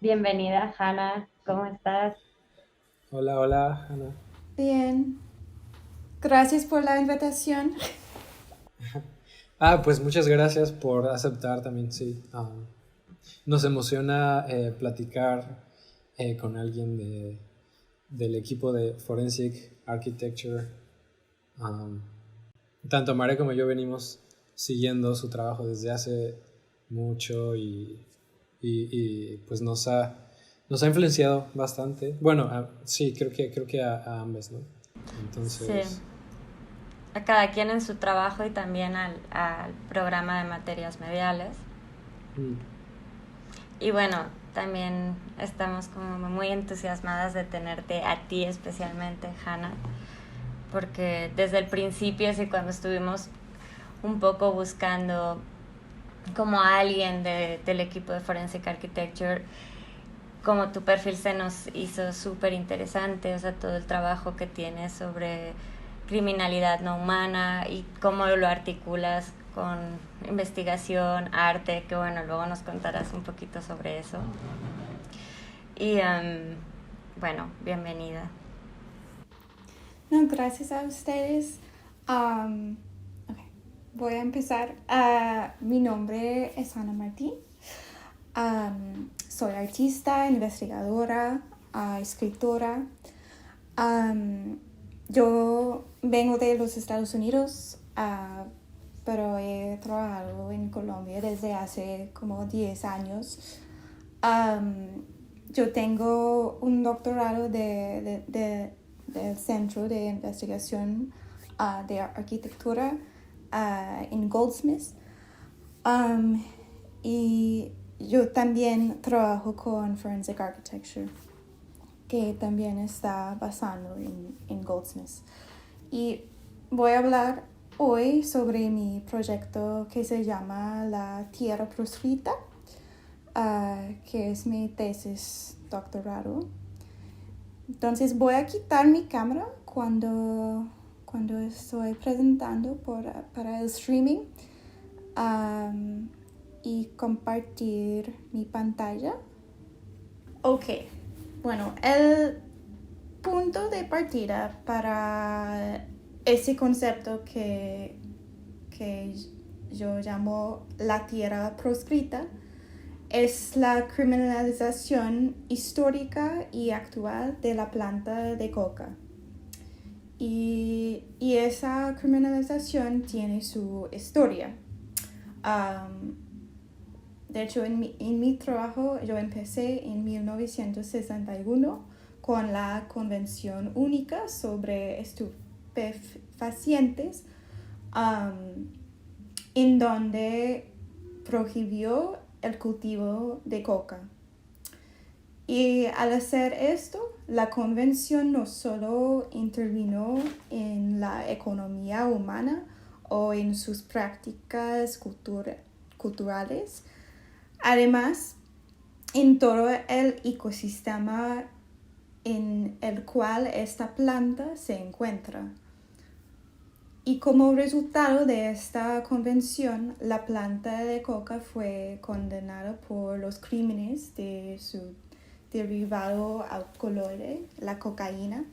Bienvenida, Hannah. ¿Cómo estás? Hola, hola, Ana. Bien, gracias por la invitación. Pues muchas gracias por aceptar también, sí. Nos emociona platicar con alguien del equipo de Forensic Architecture. Um, Tanto Mare como yo venimos siguiendo su trabajo desde hace mucho y, pues nos ha influenciado bastante. Bueno, sí, creo que a ambas, ¿no? Sí, Entonces, a cada quien en su trabajo y también al programa de materias mediales. mm, Y bueno, también estamos como muy entusiasmadas de tenerte a ti especialmente, Hannah, porque desde el principio, así cuando estuvimos un poco buscando como a alguien del equipo de Forensic Architecture, como tu perfil se nos hizo súper interesante, o sea, todo el trabajo que tienes sobre criminalidad no humana y cómo lo articulas con investigación, arte, que bueno, luego nos contarás un poquito sobre eso. Y bueno, bienvenida. No, gracias a ustedes. Ok, voy a empezar. Mi nombre es Ana Martín. Soy artista, investigadora, escritora. Um, yo vengo de los Estados Unidos, pero he trabajado en Colombia desde hace como 10 años. Um, yo tengo un doctorado del Centro de Investigación de Arquitectura en Goldsmiths. Um, y yo también trabajo con Forensic Architecture, que también está basado en Goldsmiths. Y voy a hablar hoy sobre mi proyecto que se llama La Tierra Proscrita, que es mi tesis doctorado. Entonces voy a quitar mi cámara cuando estoy presentando para el streaming, y compartir mi pantalla. Ok, bueno, el punto de partida para ese concepto que yo llamo la tierra proscrita es la criminalización histórica y actual de la planta de coca. Y esa criminalización tiene su historia. Um, de hecho, en mi trabajo yo empecé en 1961 con la Convención Única sobre Estupefacientes, um, en donde prohibió el cultivo de coca. Y al hacer esto, la convención no solo intervino en la economía humana o en sus prácticas culturales, además en todo el ecosistema en el cual esta planta se encuentra. Y como resultado de esta convención, la planta de coca fue condenada por los crímenes de su derivado alcaloide, la cocaína.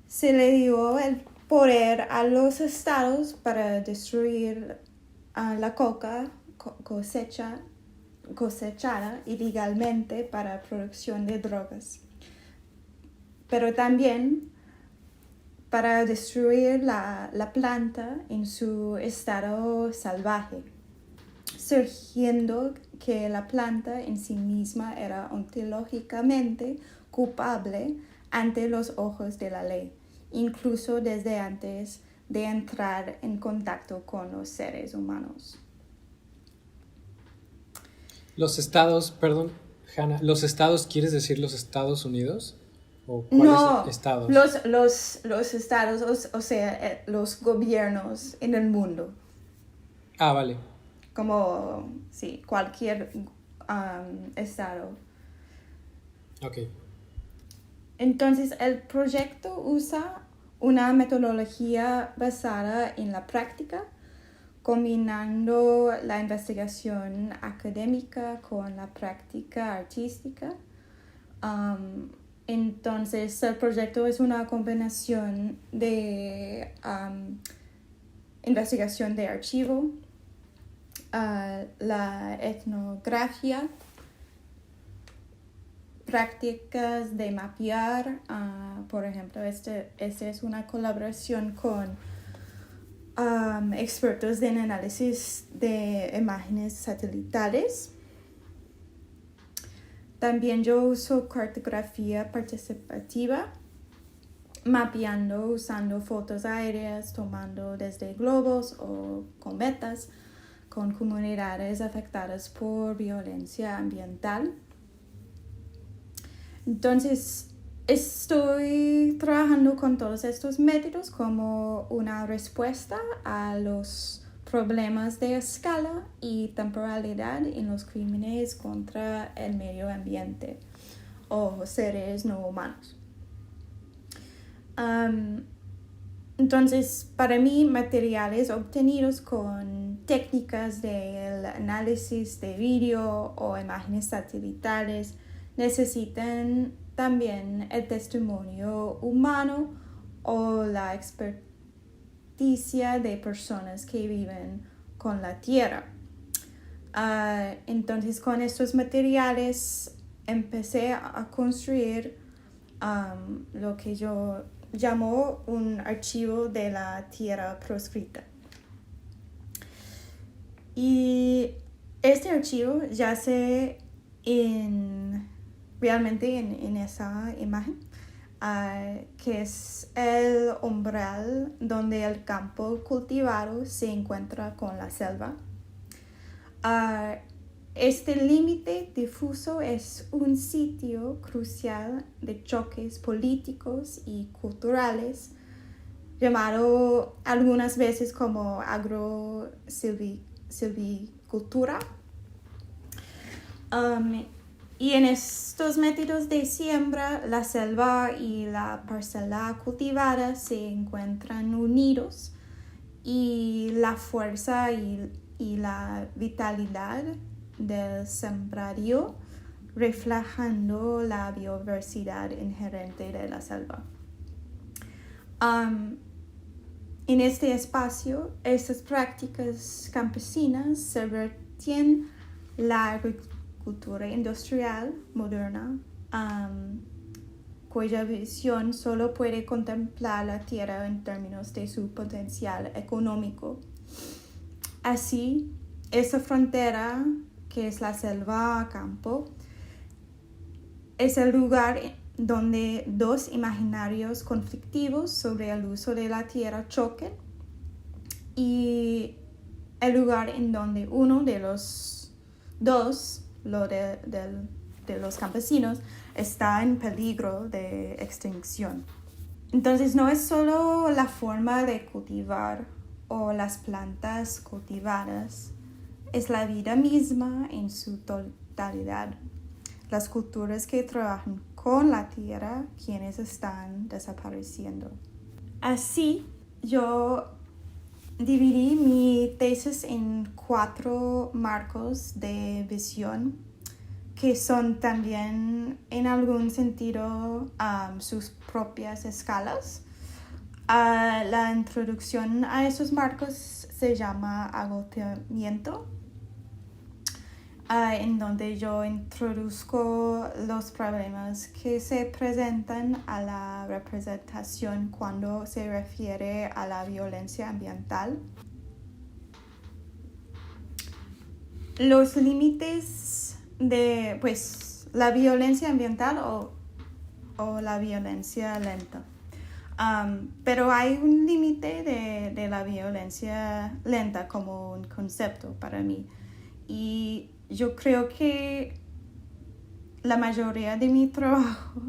Se le dio el poder a los estados para destruir la coca cosechada ilegalmente para producción de drogas, pero también para destruir la planta en su estado salvaje, surgiendo que la planta en sí misma era ontológicamente culpable ante los ojos de la ley, incluso desde antes de entrar en contacto con los seres humanos. los estados, perdón, Hanna, ¿los estados quieres decir los Estados Unidos? ¿O cuáles No, estados? los estados, o sea, los gobiernos en el mundo, Vale. como, sí, cualquier estado. Ok. Entonces, el proyecto usa una metodología basada en la práctica combinando la investigación académica con la práctica artística. Entonces, el proyecto es una combinación de investigación de archivo, la etnografía, prácticas de mapear. Por ejemplo, este es una colaboración con expertos en análisis de imágenes satelitales. También yo uso cartografía participativa, mapeando usando fotos aéreas, tomando desde globos o cometas con comunidades afectadas por violencia ambiental. Entonces, estoy trabajando con todos estos métodos como una respuesta a los problemas de escala y temporalidad en los crímenes contra el medio ambiente o seres no humanos. Entonces, para mí, materiales obtenidos con técnicas del análisis de vídeo o imágenes satelitales necesitan también el testimonio humano o la experticia de personas que viven con la tierra. Entonces, con estos materiales empecé a construir lo que yo llamo un archivo de la tierra proscrita. Y este archivo yace realmente en esa imagen, que es el umbral donde el campo cultivado se encuentra con la selva. Este límite difuso es un sitio crucial de choques políticos y culturales, llamado algunas veces como agrosilvicultura. Y en estos métodos de siembra, la selva y la parcela cultivada se encuentran unidos y la fuerza y la vitalidad del sembradío, reflejando la biodiversidad inherente de la selva. En este espacio, estas prácticas campesinas se vertían la agricultura industrial moderna, cuya visión solo puede contemplar la tierra en términos de su potencial económico. Así, esa frontera, que es la selva-campo, es el lugar donde dos imaginarios conflictivos sobre el uso de la tierra choquen y el lugar en donde uno de los dos, de los campesinos, está en peligro de extinción. Entonces, no es solo la forma de cultivar o las plantas cultivadas, es la vida misma en su totalidad. Las culturas que trabajan con la tierra, quienes están desapareciendo. Así, yo dividí mi tesis en 4 marcos de visión, que son también en algún sentido sus propias escalas. La introducción a esos marcos se llama agotamiento, en donde yo introduzco los problemas que se presentan a la representación cuando se refiere a la violencia ambiental. Los límites de la violencia ambiental o la violencia lenta. Pero hay un límite de la violencia lenta como un concepto para mí. Y yo creo que la mayoría de mi trabajo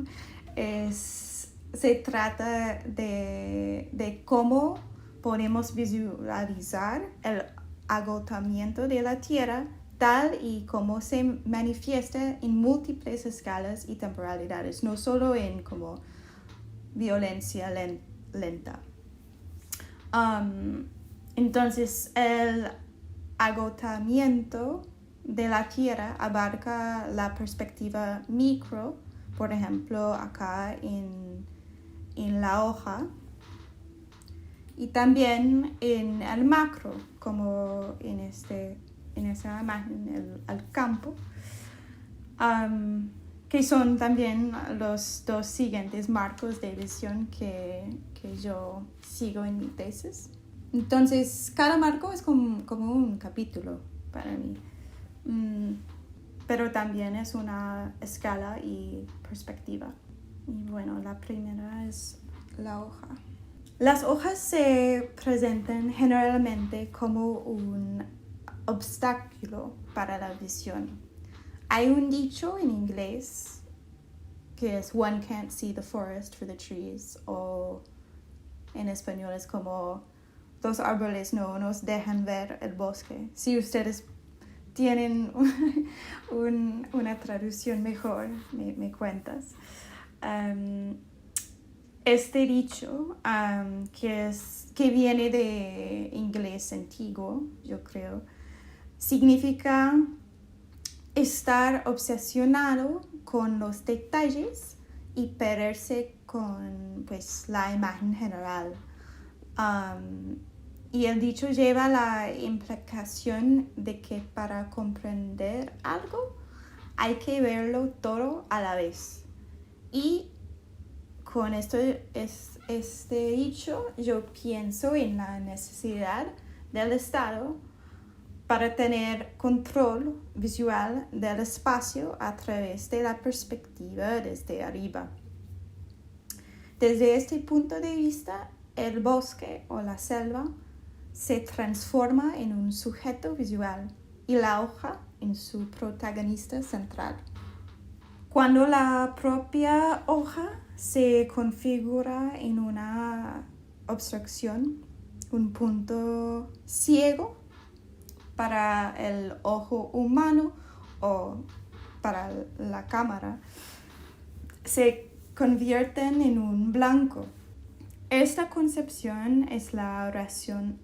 se trata de cómo podemos visualizar el agotamiento de la tierra tal y como se manifiesta en múltiples escalas y temporalidades, no solo en como violencia lenta. Entonces, el agotamiento de la Tierra abarca la perspectiva micro, por ejemplo, acá en la hoja, y también en el macro, como en esa imagen, el campo, que son también los dos siguientes marcos de visión que yo sigo en mi tesis. Entonces, cada marco es como un capítulo para mí, pero también es una escala y perspectiva. Y bueno, la primera es la hoja. Las hojas se presentan generalmente como un obstáculo para la visión. Hay un dicho en inglés que es "one can't see the forest for the trees", o en español es como "los árboles no nos dejan ver el bosque". Si ustedes tienen una traducción mejor, me cuentas. Este dicho, que viene de inglés antiguo, yo creo, significa estar obsesionado con los detalles y perderse con la imagen general. Y el dicho lleva la implicación de que para comprender algo hay que verlo todo a la vez. Y con este dicho yo pienso en la necesidad del Estado para tener control visual del espacio a través de la perspectiva desde arriba. Desde este punto de vista, el bosque o la selva se transforma en un sujeto visual y la hoja en su protagonista central. Cuando la propia hoja se configura en una obstrucción, un punto ciego para el ojo humano o para la cámara, se convierten en un blanco. Esta concepción es la razón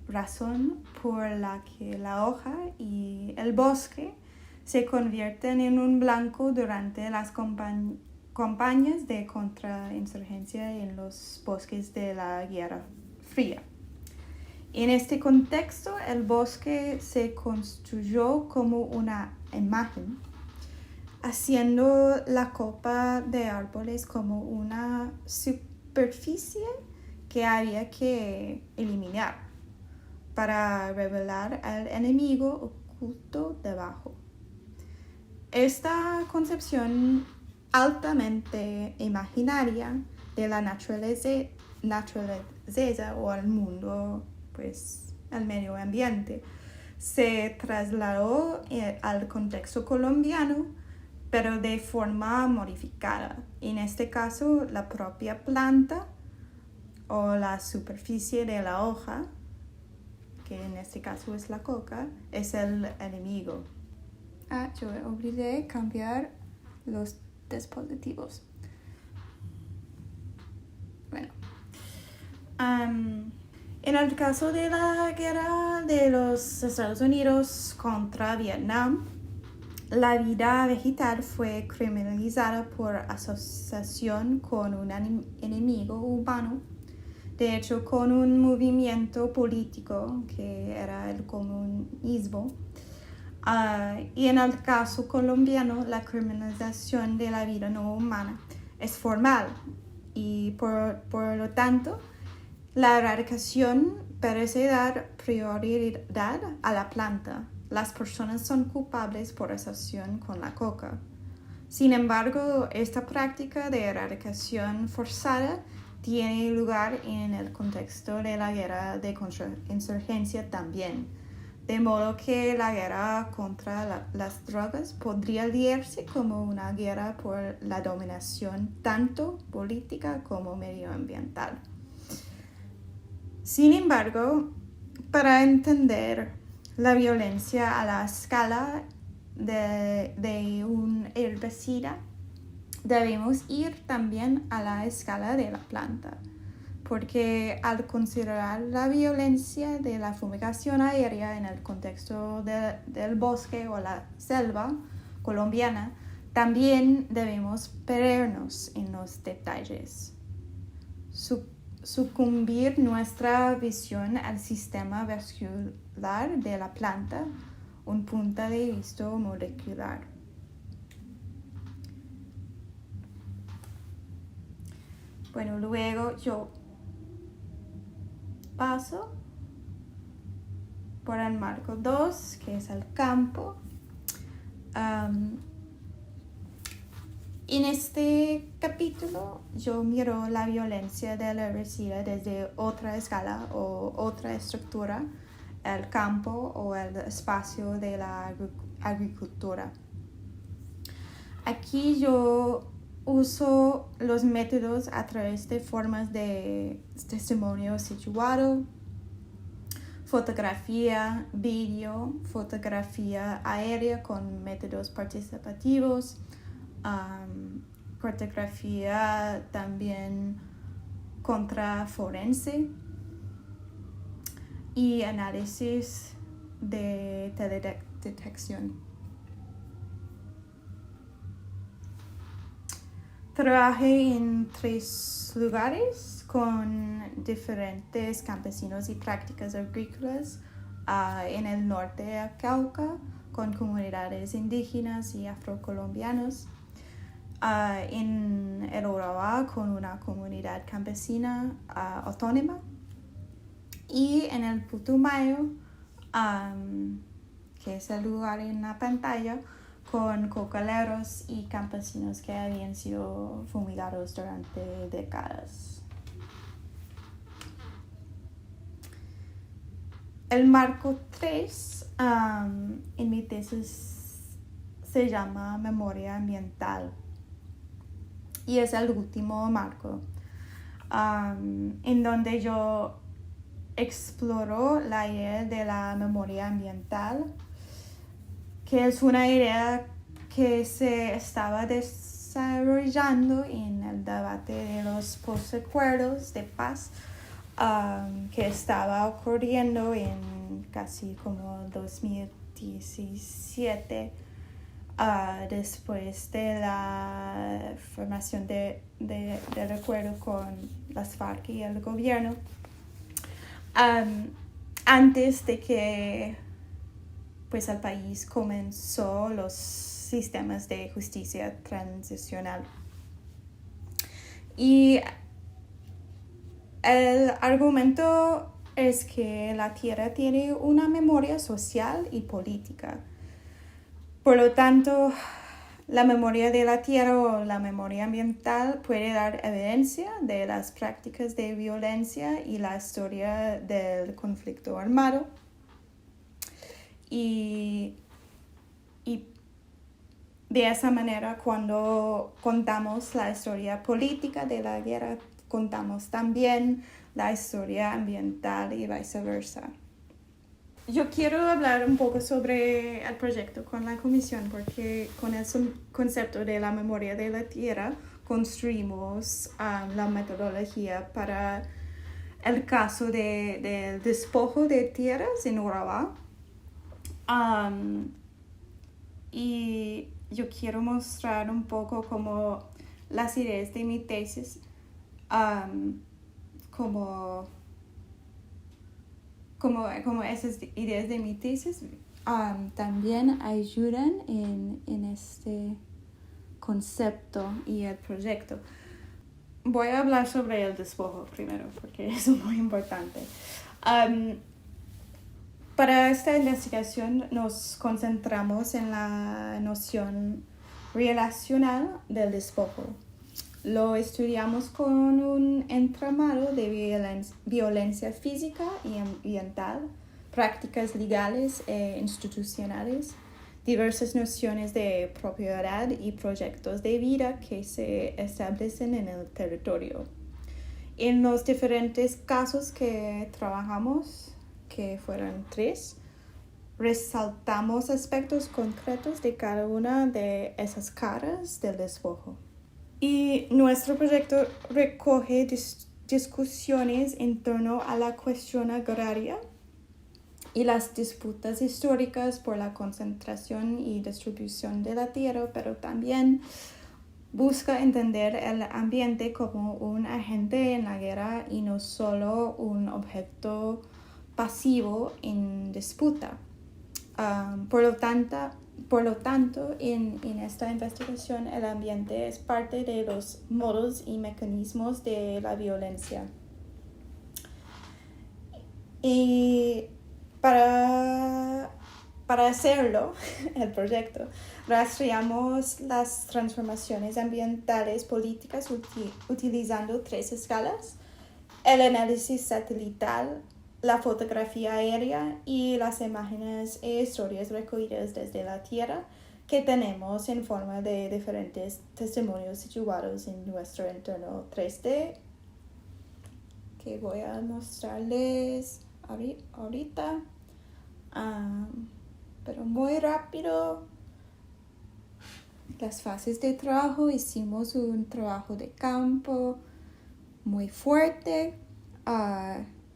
por la que la hoja y el bosque se convierten en un blanco durante las campañas de contrainsurgencia en los bosques de la Guerra Fría. En este contexto, el bosque se construyó como una imagen, haciendo la copa de árboles como una superficie que había que eliminar para revelar al enemigo oculto debajo. Esta concepción altamente imaginaria de la naturaleza o el mundo, al medio ambiente, se trasladó al contexto colombiano, pero de forma modificada. En este caso, la propia planta o la superficie de la hoja, que en este caso es la coca, es el enemigo. Yo olvidé cambiar los dispositivos. Bueno. En el caso de la guerra de los Estados Unidos contra Vietnam, la vida vegetal fue criminalizada por asociación con un enemigo humano, de hecho con un movimiento político que era el comunismo. Y en el caso colombiano, la criminalización de la vida no humana es formal y por lo tanto la erradicación parece dar prioridad a la planta. Las personas son culpables por asociación con la coca. Sin embargo, esta práctica de erradicación forzada tiene lugar en el contexto de la guerra de contrainsurgencia también. De modo que la guerra contra las drogas podría leerse como una guerra por la dominación tanto política como medioambiental. Sin embargo, para entender la violencia a la escala de un herbicida, debemos ir también a la escala de la planta. porque al considerar la violencia de la fumigación aérea en el contexto del bosque o la selva colombiana, también debemos perdernos en los detalles. Sucumbir nuestra visión al sistema vascular de la planta, un punto de vista molecular. Bueno, luego yo paso por el marco 2, que es el campo. En este capítulo yo miro la violencia del herbicida desde otra escala o otra estructura, el campo o el espacio de la agricultura. Aquí yo uso los métodos a través de formas de testimonio situado, fotografía, vídeo, fotografía aérea con métodos participativos, cartografía también contraforense y análisis de teledetección. Trabajé en 3 lugares con diferentes campesinos y prácticas agrícolas en el norte de Cauca, con comunidades indígenas y afrocolombianos, en el Urabá con una comunidad campesina autónoma, y en el Putumayo, que es el lugar en la pantalla, con cocaleros y campesinos que habían sido fumigados durante décadas. El marco 3 en mi tesis se llama Memoria Ambiental y es el último marco en donde yo exploro la idea de la memoria ambiental, que es una idea que se estaba desarrollando en el debate de los posacuerdos de paz que estaba ocurriendo en casi como 2017, después de la formación de acuerdo con las FARC y el gobierno, antes de que pues el país comenzó los sistemas de justicia transicional. Y el argumento es que la tierra tiene una memoria social y política. Por lo tanto, la memoria de la tierra o la memoria ambiental puede dar evidencia de las prácticas de violencia y la historia del conflicto armado. Y de esa manera, cuando contamos la historia política de la guerra, contamos también la historia ambiental y viceversa. Yo quiero hablar un poco sobre el proyecto con la comisión, porque con el concepto de la memoria de la tierra construimos la metodología para el caso del despojo de tierras en Urabá. Y yo quiero mostrar un poco como las ideas de mi tesis, como esas ideas de mi tesis también ayudan en este concepto y el proyecto. Voy a hablar sobre el despojo primero, porque es muy importante. Para esta investigación nos concentramos en la noción relacional del despojo. Lo estudiamos con un entramado de violencia física y ambiental, prácticas legales e institucionales, diversas nociones de propiedad y proyectos de vida que se establecen en el territorio. En los diferentes casos que trabajamos, que fueron 3, resaltamos aspectos concretos de cada una de esas caras del despojo. Y nuestro proyecto recoge discusiones en torno a la cuestión agraria y las disputas históricas por la concentración y distribución de la tierra, pero también busca entender el ambiente como un agente en la guerra y no solo un objeto pasivo en disputa. Por lo tanto, en esta investigación, el ambiente es parte de los modos y mecanismos de la violencia. Y para hacerlo, el proyecto, rastreamos las transformaciones ambientales políticas utilizando 3 escalas: el análisis satelital, la fotografía aérea y las imágenes e historias recogidas desde la Tierra que tenemos en forma de diferentes testimonios situados en nuestro entorno 3D, que voy a mostrarles ahorita, pero muy rápido. Las fases de trabajo: hicimos un trabajo de campo muy fuerte,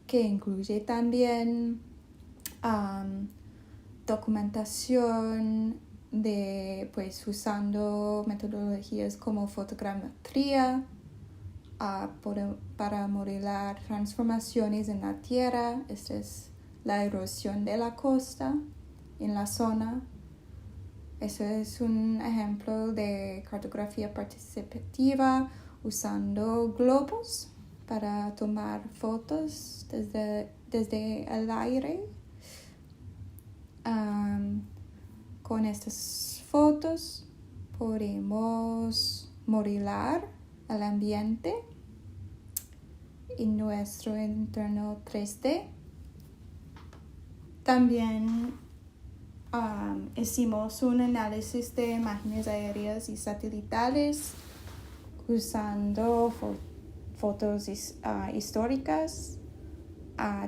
que incluye también documentación usando metodologías como fotogrametría para modelar transformaciones en la tierra. Esta es la erosión de la costa en la zona. Eso es un ejemplo de cartografía participativa usando globos para tomar fotos desde el aire. Con estas fotos podemos modelar el ambiente en nuestro entorno 3D. También hicimos un análisis de imágenes aéreas y satelitales usando fotos históricas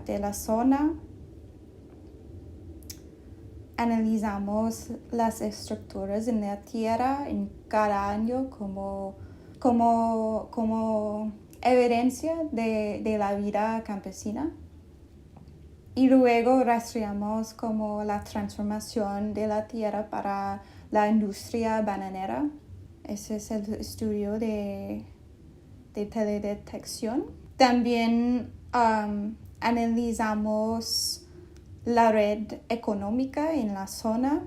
de la zona. Analizamos las estructuras en la tierra en cada año como evidencia de la vida campesina. Y luego rastreamos como la transformación de la tierra para la industria bananera. Ese es el estudio de teledetección. También analizamos la red económica en la zona,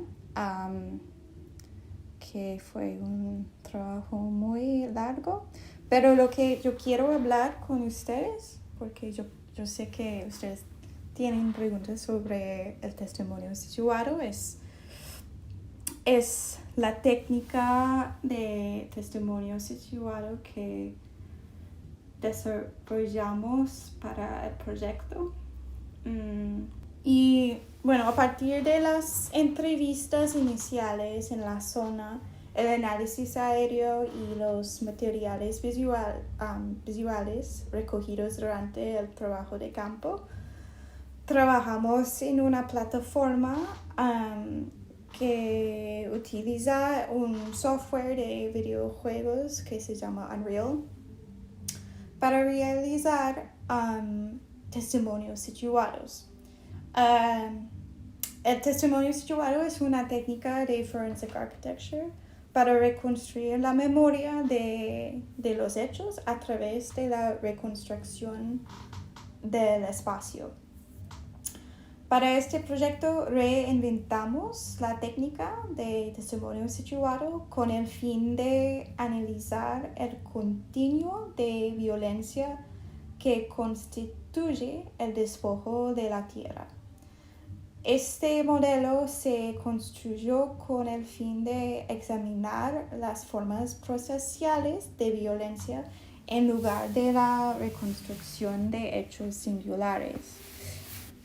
que fue un trabajo muy largo. Pero lo que yo quiero hablar con ustedes, porque yo sé que ustedes tienen preguntas sobre el testimonio situado, es la técnica de testimonio situado que desarrollamos para el proyecto. Y bueno, a partir de las entrevistas iniciales en la zona, el análisis aéreo y los materiales visuales recogidos durante el trabajo de campo, trabajamos en una plataforma que utiliza un software de videojuegos que se llama Unreal para realizar testimonios situados. El testimonio situado es una técnica de forensic architecture para reconstruir la memoria de los hechos a través de la reconstrucción del espacio. Para este proyecto reinventamos la técnica de testimonio situado con el fin de analizar el continuo de violencia que constituye el despojo de la tierra. Este modelo se construyó con el fin de examinar las formas procesales de violencia en lugar de la reconstrucción de hechos singulares.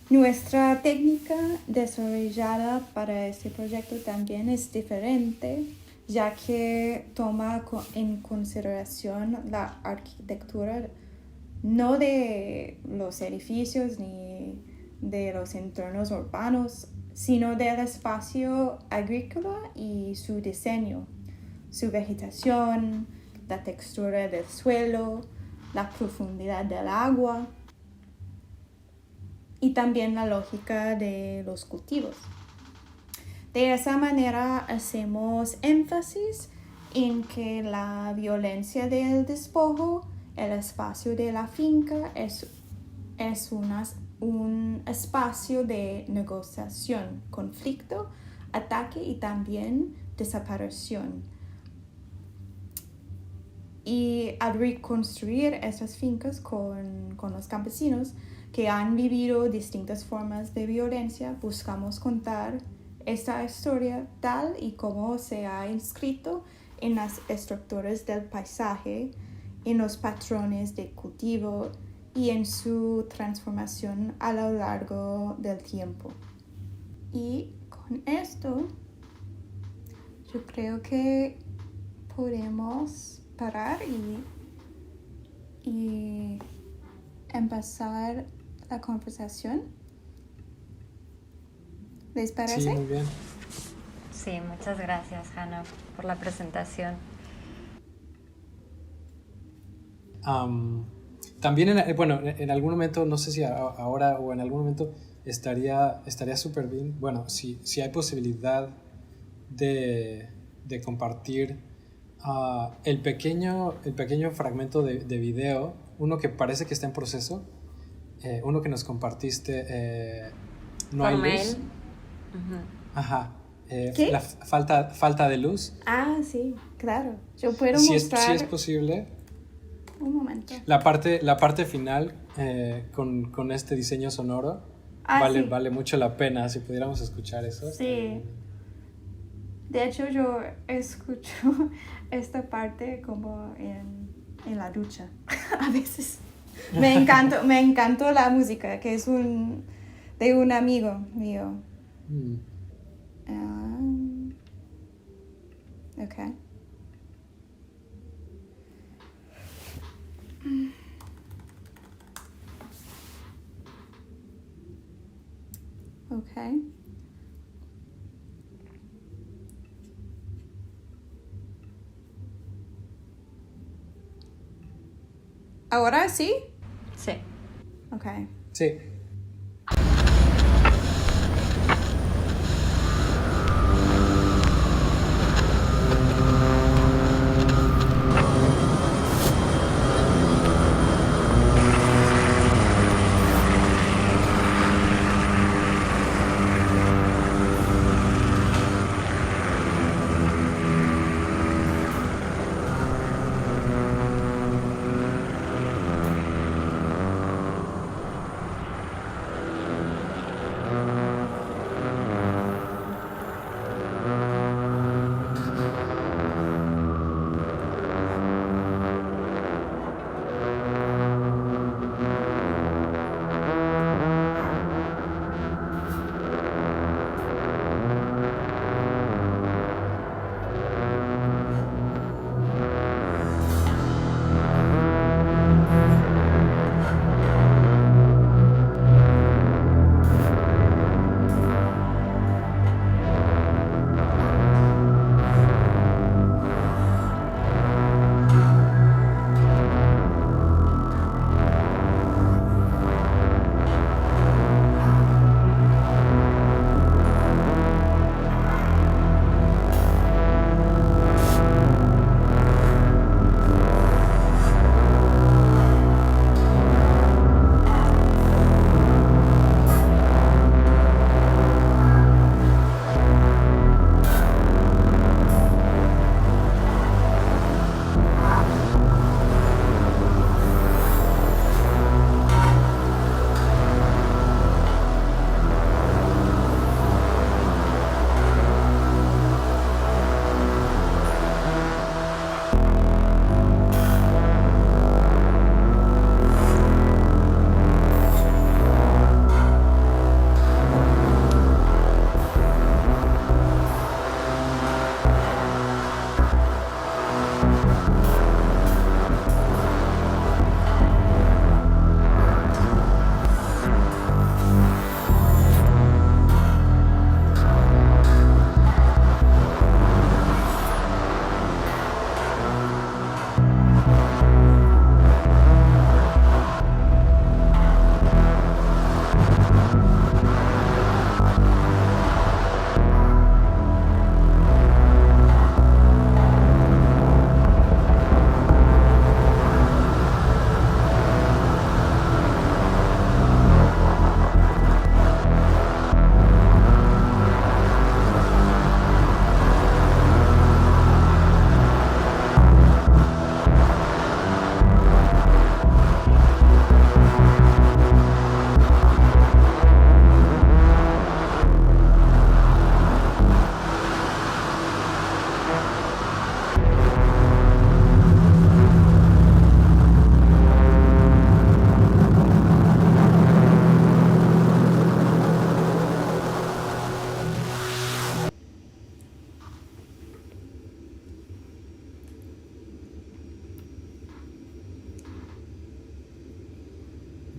Nuestra técnica desarrollada para este proyecto también es diferente, ya que toma en consideración la arquitectura no de los edificios ni de los entornos urbanos, sino del espacio agrícola y su diseño, su vegetación, la textura del suelo, la profundidad del agua y también la lógica de los cultivos. De esa manera hacemos énfasis en que la violencia del despojo, el espacio de la finca, es un espacio de negociación, conflicto, ataque y también desaparición. Y al reconstruir esas fincas con los campesinos que han vivido distintas formas de violencia, buscamos contar esta historia tal y como se ha inscrito en las estructuras del paisaje, en los patrones de cultivo y en su transformación a lo largo del tiempo. Y con esto, yo creo que podemos parar y empezar la conversación. ¿Les parece? Sí, muy bien. Sí, muchas gracias, Hannah, por la presentación. También, en algún momento, no sé si ahora o en algún momento estaría súper bien, bueno, si hay posibilidad de compartir el pequeño fragmento de video, uno que parece que está en proceso, uno que nos compartiste, no Por hay mail. luz. Ujú. Ajá. ¿Qué? La falta de luz. Ah, sí, claro. Yo puedo Si mostrar es posible. un momento. La parte final con este diseño sonoro Sí. vale mucho la pena si pudiéramos escuchar eso. Sí. De hecho, yo escucho esta parte como en la ducha a veces. Me encantó la música, que es de un amigo mío. Okay. Okay. ¿Ahora sí? Sí. Okay. Sí.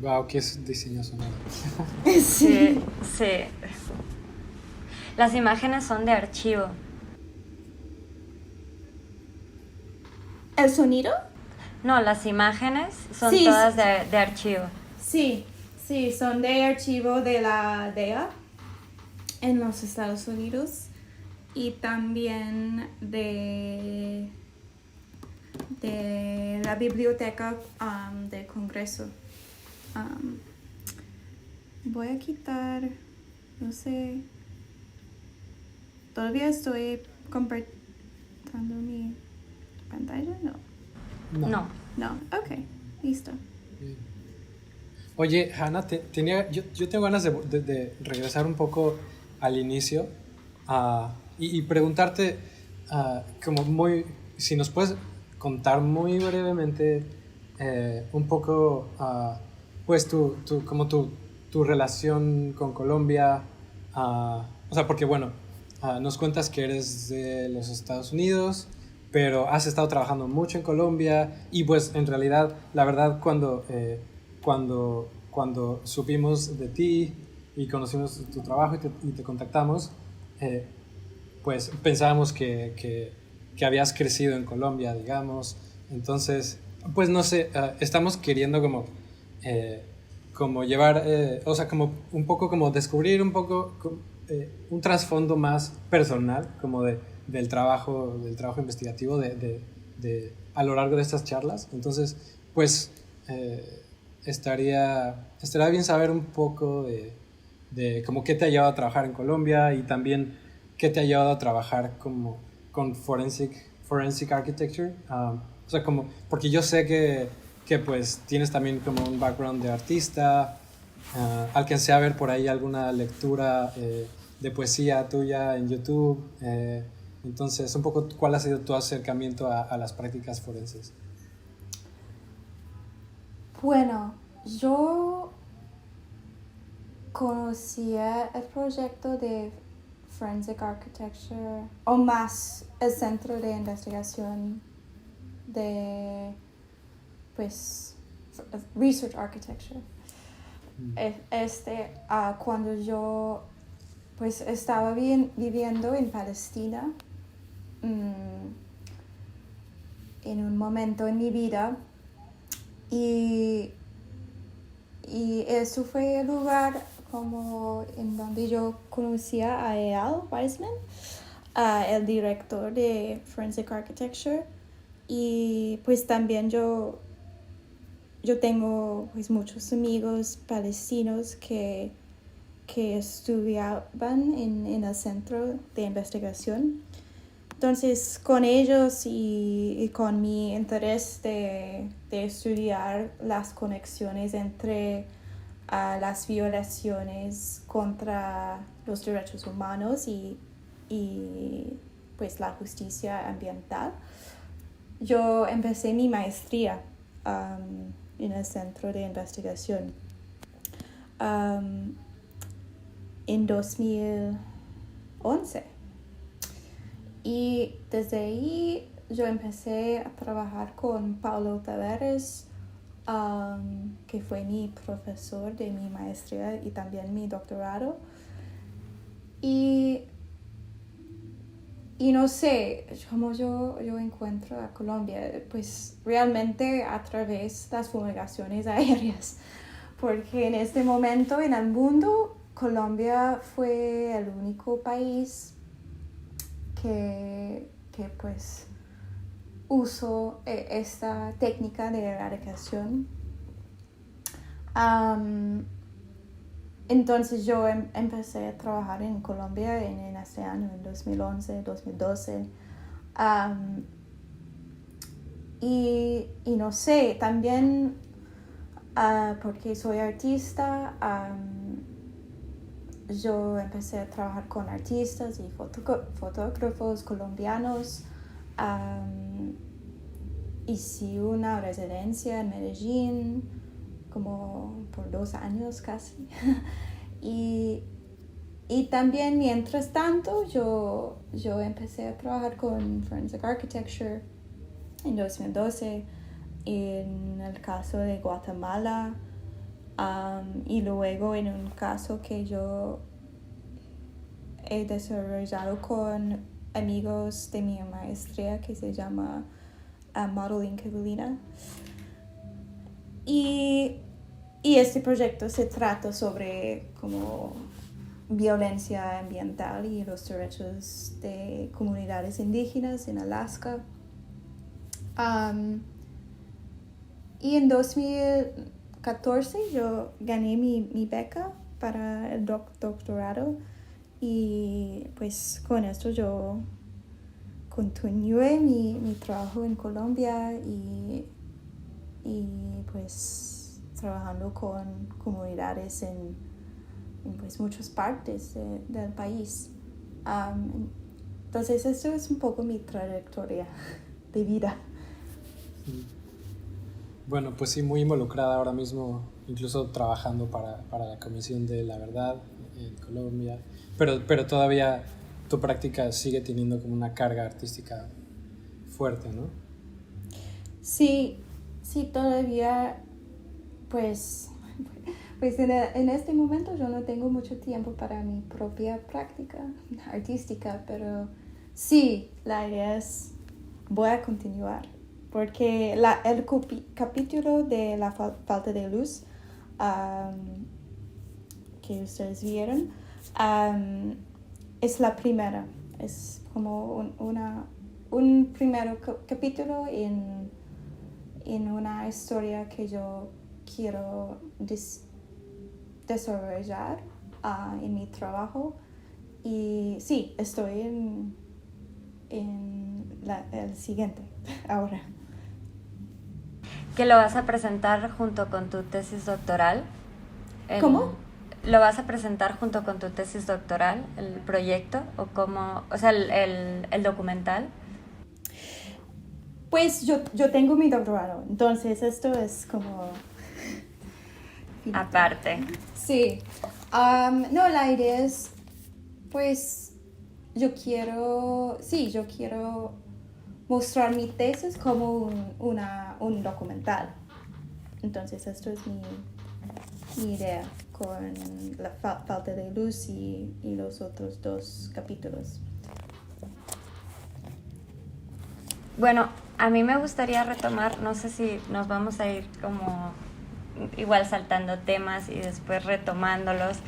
Wow, qué diseño sonoro. Sí, sí. Las imágenes son de archivo. ¿El sonido? No, las imágenes son Sí, todas sí. de archivo. Sí, sí, son de archivo de la DEA en los Estados Unidos y también de la biblioteca del Congreso. Voy a quitar, no sé, todavía estoy compartiendo mi pantalla, No. no, ok, listo. Bien. Oye, Hannah, yo tengo ganas de regresar un poco al inicio y preguntarte, si nos puedes contar muy brevemente un poco, pues, tu relación con Colombia, o sea, porque bueno, nos cuentas que eres de los Estados Unidos, pero has estado trabajando mucho en Colombia y pues en realidad, la verdad, cuando supimos de ti y conocimos tu trabajo y te contactamos, eh, pues pensábamos que habías crecido en Colombia, digamos. Entonces, pues no sé, estamos queriendo como llevar, o sea, como un poco como descubrir un poco un trasfondo más personal, como del trabajo investigativo a lo largo de estas charlas. Entonces, pues estaría bien saber un poco de como qué te ha llevado a trabajar en Colombia y también qué te ha llevado a trabajar como con forensic architecture. O sea, como, porque yo sé que pues tienes también como un background de artista. Alcancé a ver por ahí alguna lectura de poesía tuya en YouTube. Entonces, un poco, ¿cuál ha sido tu acercamiento a las prácticas forenses? Bueno, yo conocía el proyecto de Forensic Architecture, o más el centro de investigación de, pues, Research Architecture. Cuando yo, pues, estaba viviendo en Palestina, en un momento en mi vida, y eso fue el lugar como en donde yo conocía a Eyal Weizman, el director de Forensic Architecture, y pues también yo tengo pues muchos amigos palestinos que estudiaban en el centro de investigación. Entonces, con ellos y con mi interés de estudiar las conexiones entre las violaciones contra los derechos humanos y pues la justicia ambiental, yo empecé mi maestría en el centro de investigación en 2011. Y desde ahí yo empecé a trabajar con Paulo Tavares, que fue mi profesor de mi maestría y también mi doctorado. Y no sé, cómo yo encuentro a Colombia, pues realmente a través de las fumigaciones aéreas, porque en este momento en el mundo Colombia fue el único país que pues usó esta técnica de erradicación. Entonces yo empecé a trabajar en Colombia en este año, en 2011, 2012. Y no sé, también porque soy artista, yo empecé a trabajar con artistas y fotógrafos colombianos. Hice una residencia en Medellín como por 2 años casi. y también mientras tanto yo empecé a trabajar con Forensic Architecture en 2012 en el caso de Guatemala. Y luego en un caso que yo he desarrollado con amigos de mi maestría que se llama Modeling Evelina. Y este proyecto se trata sobre como violencia ambiental y los derechos de comunidades indígenas en Alaska. Y en 2014 yo gané mi beca para el doctorado y pues con esto yo continué mi trabajo en Colombia y pues trabajando con comunidades en pues muchas partes del país. Entonces esto es un poco mi trayectoria de vida. Bueno, pues sí, muy involucrada ahora mismo, incluso trabajando para la Comisión de la Verdad en Colombia, pero todavía tu práctica sigue teniendo como una carga artística fuerte, ¿no? Sí, todavía, pues en este momento yo no tengo mucho tiempo para mi propia práctica artística, pero sí, la idea es, voy a continuar, porque el capítulo de la falta de luz que ustedes vieron es la primera, es como un primer capítulo en una historia que yo quiero desarrollar en mi trabajo. Y sí, estoy en el siguiente ahora. ¿Que lo vas a presentar junto con tu tesis doctoral? ¿Cómo? ¿Lo vas a presentar junto con tu tesis doctoral, el proyecto? ¿O cómo? O sea, el documental. Pues yo tengo mi doctorado, entonces esto es como... Aparte. Sí. No, la idea es, pues, yo quiero mostrar mi tesis como un documental. Entonces esto es mi idea con la falta de luz y los otros 2 capítulos. Bueno, a mí me gustaría retomar, no sé si nos vamos a ir como igual saltando temas y después retomándolos,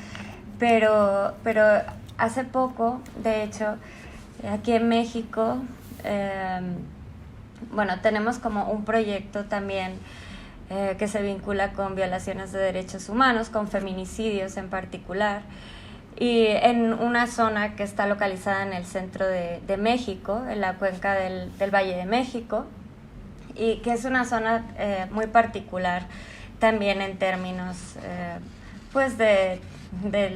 pero hace poco, de hecho, aquí en México, bueno, tenemos como un proyecto también que se vincula con violaciones de derechos humanos, con feminicidios en particular, y en una zona que está localizada en el centro de México, en la cuenca del Valle de México, y que es una zona muy particular también en términos pues de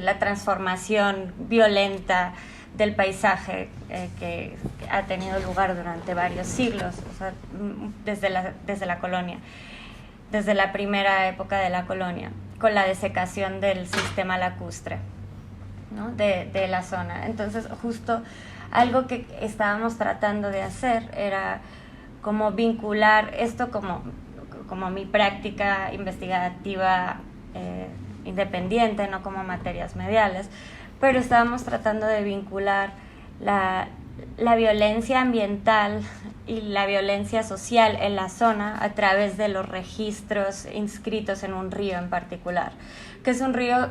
la transformación violenta del paisaje que ha tenido lugar durante varios siglos, o sea, desde la colonia, desde la primera época de la colonia, con la desecación del sistema lacustre, ¿no? de la zona. Entonces, justo algo que estábamos tratando de hacer era como vincular esto como mi práctica investigativa independiente, no como materias mediales, pero estábamos tratando de vincular la violencia ambiental y la violencia social en la zona a través de los registros inscritos en un río en particular, que es un río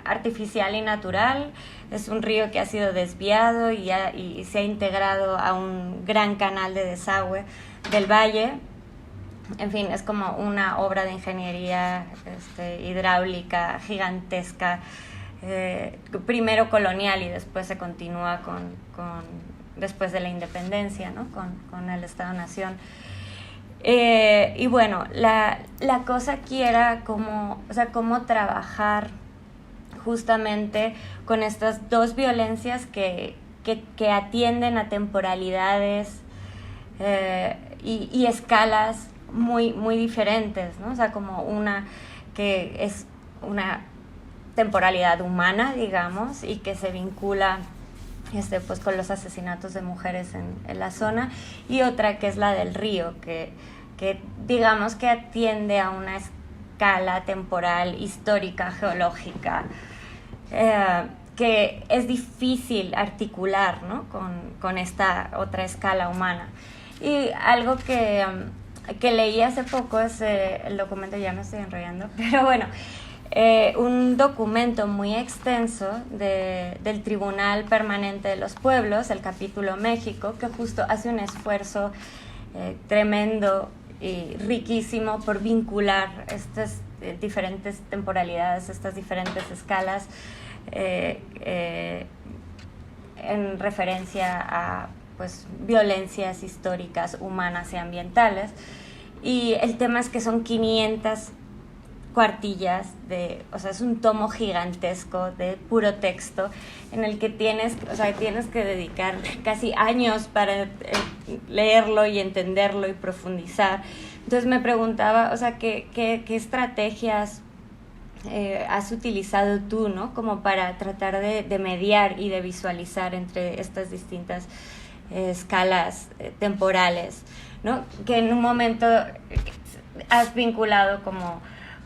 artificial y natural, es un río que ha sido desviado y se ha integrado a un gran canal de desagüe del valle. En fin, es como una obra de ingeniería hidráulica gigantesca, primero colonial y después se continúa después de la independencia, ¿no? con el Estado-Nación. Y bueno, la cosa aquí era cómo trabajar justamente con estas 2 violencias que atienden a temporalidades y escalas muy, muy diferentes, ¿no? O sea, como una que es una temporalidad humana, digamos, y que se vincula pues con los asesinatos de mujeres en la zona, y otra que es la del río, que digamos que atiende a una escala temporal, histórica, geológica, que es difícil articular, ¿no? con esta otra escala humana. Y algo que leí hace poco es el documento, ya me estoy enrollando, pero bueno, un documento muy extenso del Tribunal Permanente de los Pueblos, el capítulo México, que justo hace un esfuerzo tremendo y riquísimo por vincular estas diferentes temporalidades, estas diferentes escalas en referencia a pues, violencias históricas, humanas y ambientales. Y el tema es que son 500 cuartillas o sea, es un tomo gigantesco de puro texto en el que tienes que dedicar casi años para leerlo y entenderlo y profundizar. Entonces me preguntaba, o sea, ¿qué estrategias has utilizado tú, ¿no? Como para tratar de mediar y de visualizar entre estas distintas escalas temporales, ¿no? Que en un momento has vinculado como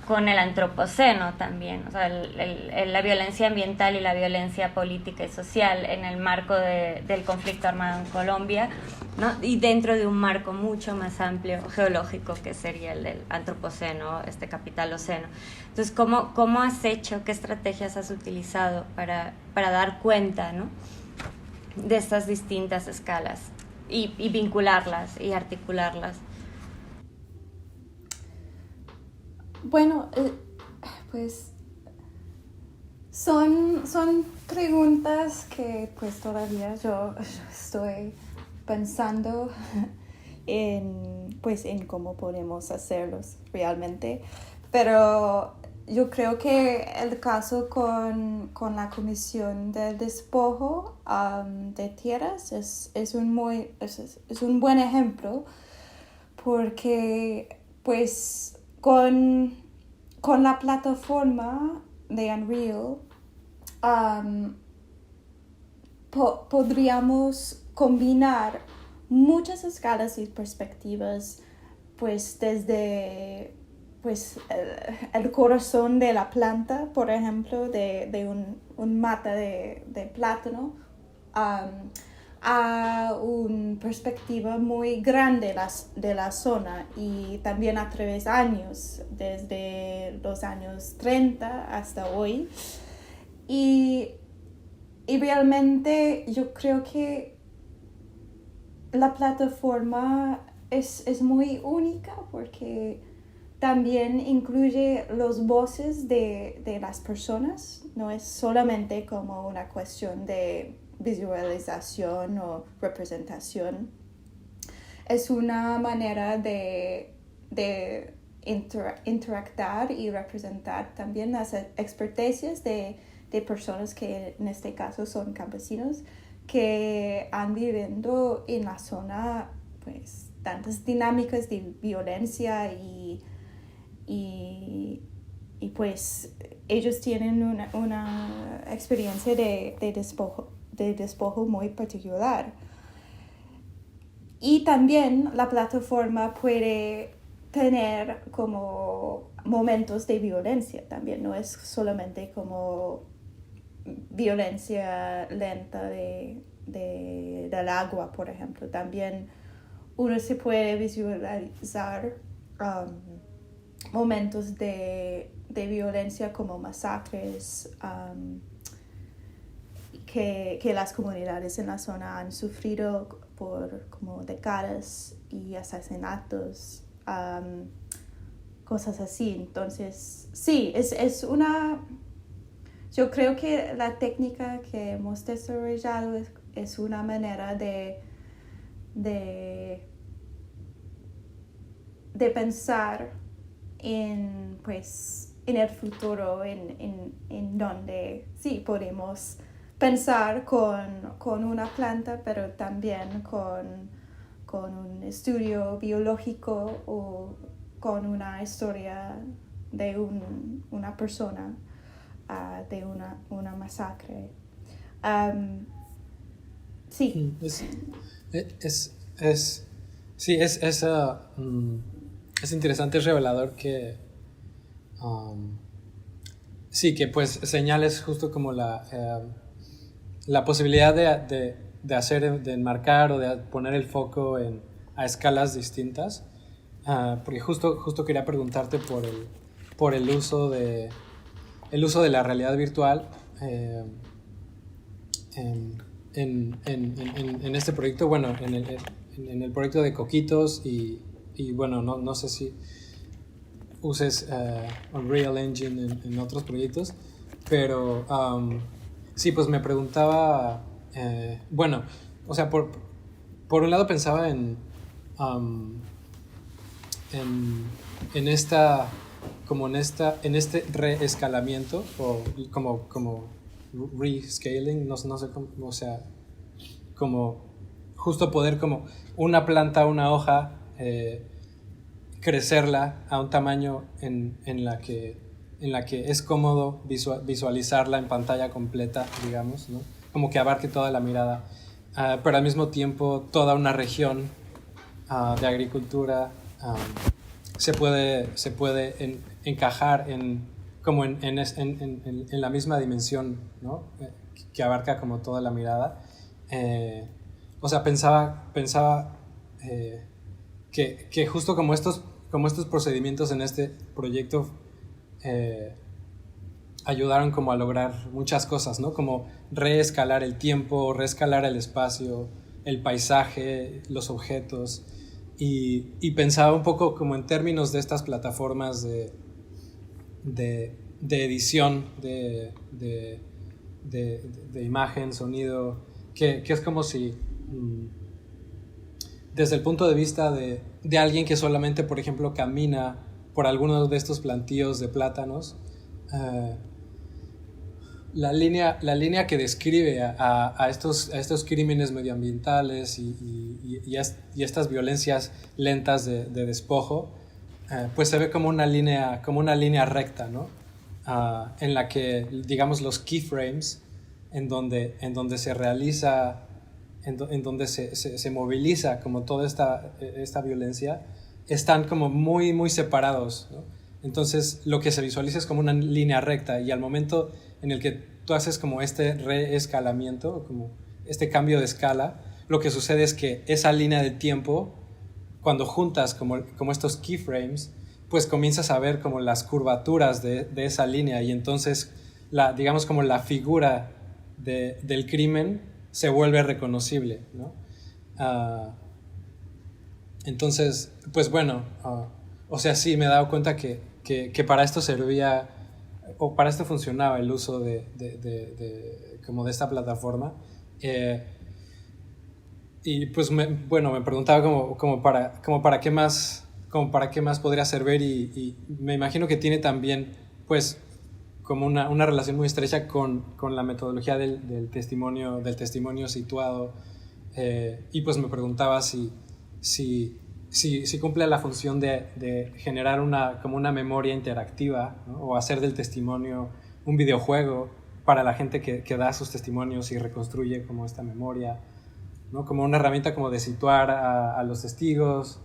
con el antropoceno también, o sea, la violencia ambiental y la violencia política y social en el marco del conflicto armado en Colombia, ¿no? Y dentro de un marco mucho más amplio geológico que sería el del antropoceno, capitaloceno. Entonces, ¿cómo has hecho, qué estrategias has utilizado para dar cuenta, ¿no? de estas distintas escalas y vincularlas y articularlas? Bueno, pues son preguntas que pues todavía yo estoy pensando en cómo podemos hacerlos realmente, pero yo creo que el caso con la Comisión del Despojo de Tierras es un buen ejemplo, porque pues con la plataforma de Unreal podríamos combinar muchas escalas y perspectivas, pues desde pues el corazón de la planta, por ejemplo, de un mata de plátano, a una perspectiva muy grande de la zona, y también a través de años, desde los años 30 hasta hoy. Y realmente yo creo que la plataforma es muy única, porque también incluye las voces de las personas, no es solamente como una cuestión de visualización o representación. Es una manera de interactuar y representar también las experticias de personas que en este caso son campesinos, que han viviendo en la zona pues tantas dinámicas de violencia y pues ellos tienen una experiencia de despojo muy particular. Y también la plataforma puede tener como momentos de violencia también, no es solamente como violencia lenta del agua, por ejemplo. También uno se puede visualizar momentos de violencia como masacres que las comunidades en la zona han sufrido por como décadas, y asesinatos, cosas así. Entonces, sí, yo creo que la técnica que hemos desarrollado es una manera de pensar en el futuro, en donde sí podemos pensar con una planta, pero también con un estudio biológico o con una historia de una persona, de una masacre. Sí. Es interesante, es revelador que Um, sí, que pues señales justo como la posibilidad de hacer, de enmarcar o de poner el foco a escalas distintas. Porque justo quería preguntarte por el uso de la realidad virtual en, en este proyecto, bueno, en el proyecto de Coquitos y bueno, no sé si uses Unreal Engine en otros proyectos, pero sí, pues me preguntaba, bueno, o sea, por un lado pensaba um, en esta, como en este reescalamiento o como rescaling, no sé cómo, o sea, como justo poder como una planta, una hoja, crecerla a un tamaño en la que es cómodo visualizarla en pantalla completa, digamos, ¿no? Como que abarque toda la mirada, pero al mismo tiempo toda una región de agricultura se puede encajar como en la misma dimensión, ¿no? Que abarca como toda la mirada. O sea, pensaba que justo como estos procedimientos en este proyecto ayudaron como a lograr muchas cosas, ¿no? Como reescalar el tiempo, reescalar el espacio, el paisaje, los objetos. Y pensaba un poco como en términos de estas plataformas de edición de imagen, sonido, que es como si desde el punto de vista de alguien que solamente, por ejemplo, camina por algunos de estos plantíos de plátanos, la línea que describe a estos crímenes medioambientales y estas violencias lentas de despojo, pues se ve como una línea recta, ¿no? En la que, digamos, los keyframes, en donde se realiza, en donde se moviliza como toda esta violencia, están como muy, muy separados, ¿no? Entonces lo que se visualiza es como una línea recta, y al momento en el que tú haces como este reescalamiento, como este cambio de escala, lo que sucede es que esa línea de tiempo, cuando juntas como estos keyframes, pues comienzas a ver como las curvaturas de esa línea, y entonces digamos como la figura del crimen se vuelve reconocible, ¿no? Entonces, pues bueno, o sea, sí me he dado cuenta que para esto servía, o para esto funcionaba el uso como de esta plataforma. Y pues bueno, me preguntaba como para qué más, podría servir, y me imagino que tiene también pues como una relación muy estrecha con la metodología del testimonio situado, y pues me preguntaba si cumple la función de generar como una memoria interactiva, ¿no? O hacer del testimonio un videojuego para la gente que da sus testimonios y reconstruye como esta memoria, ¿no? Como una herramienta como de situar a los testigos,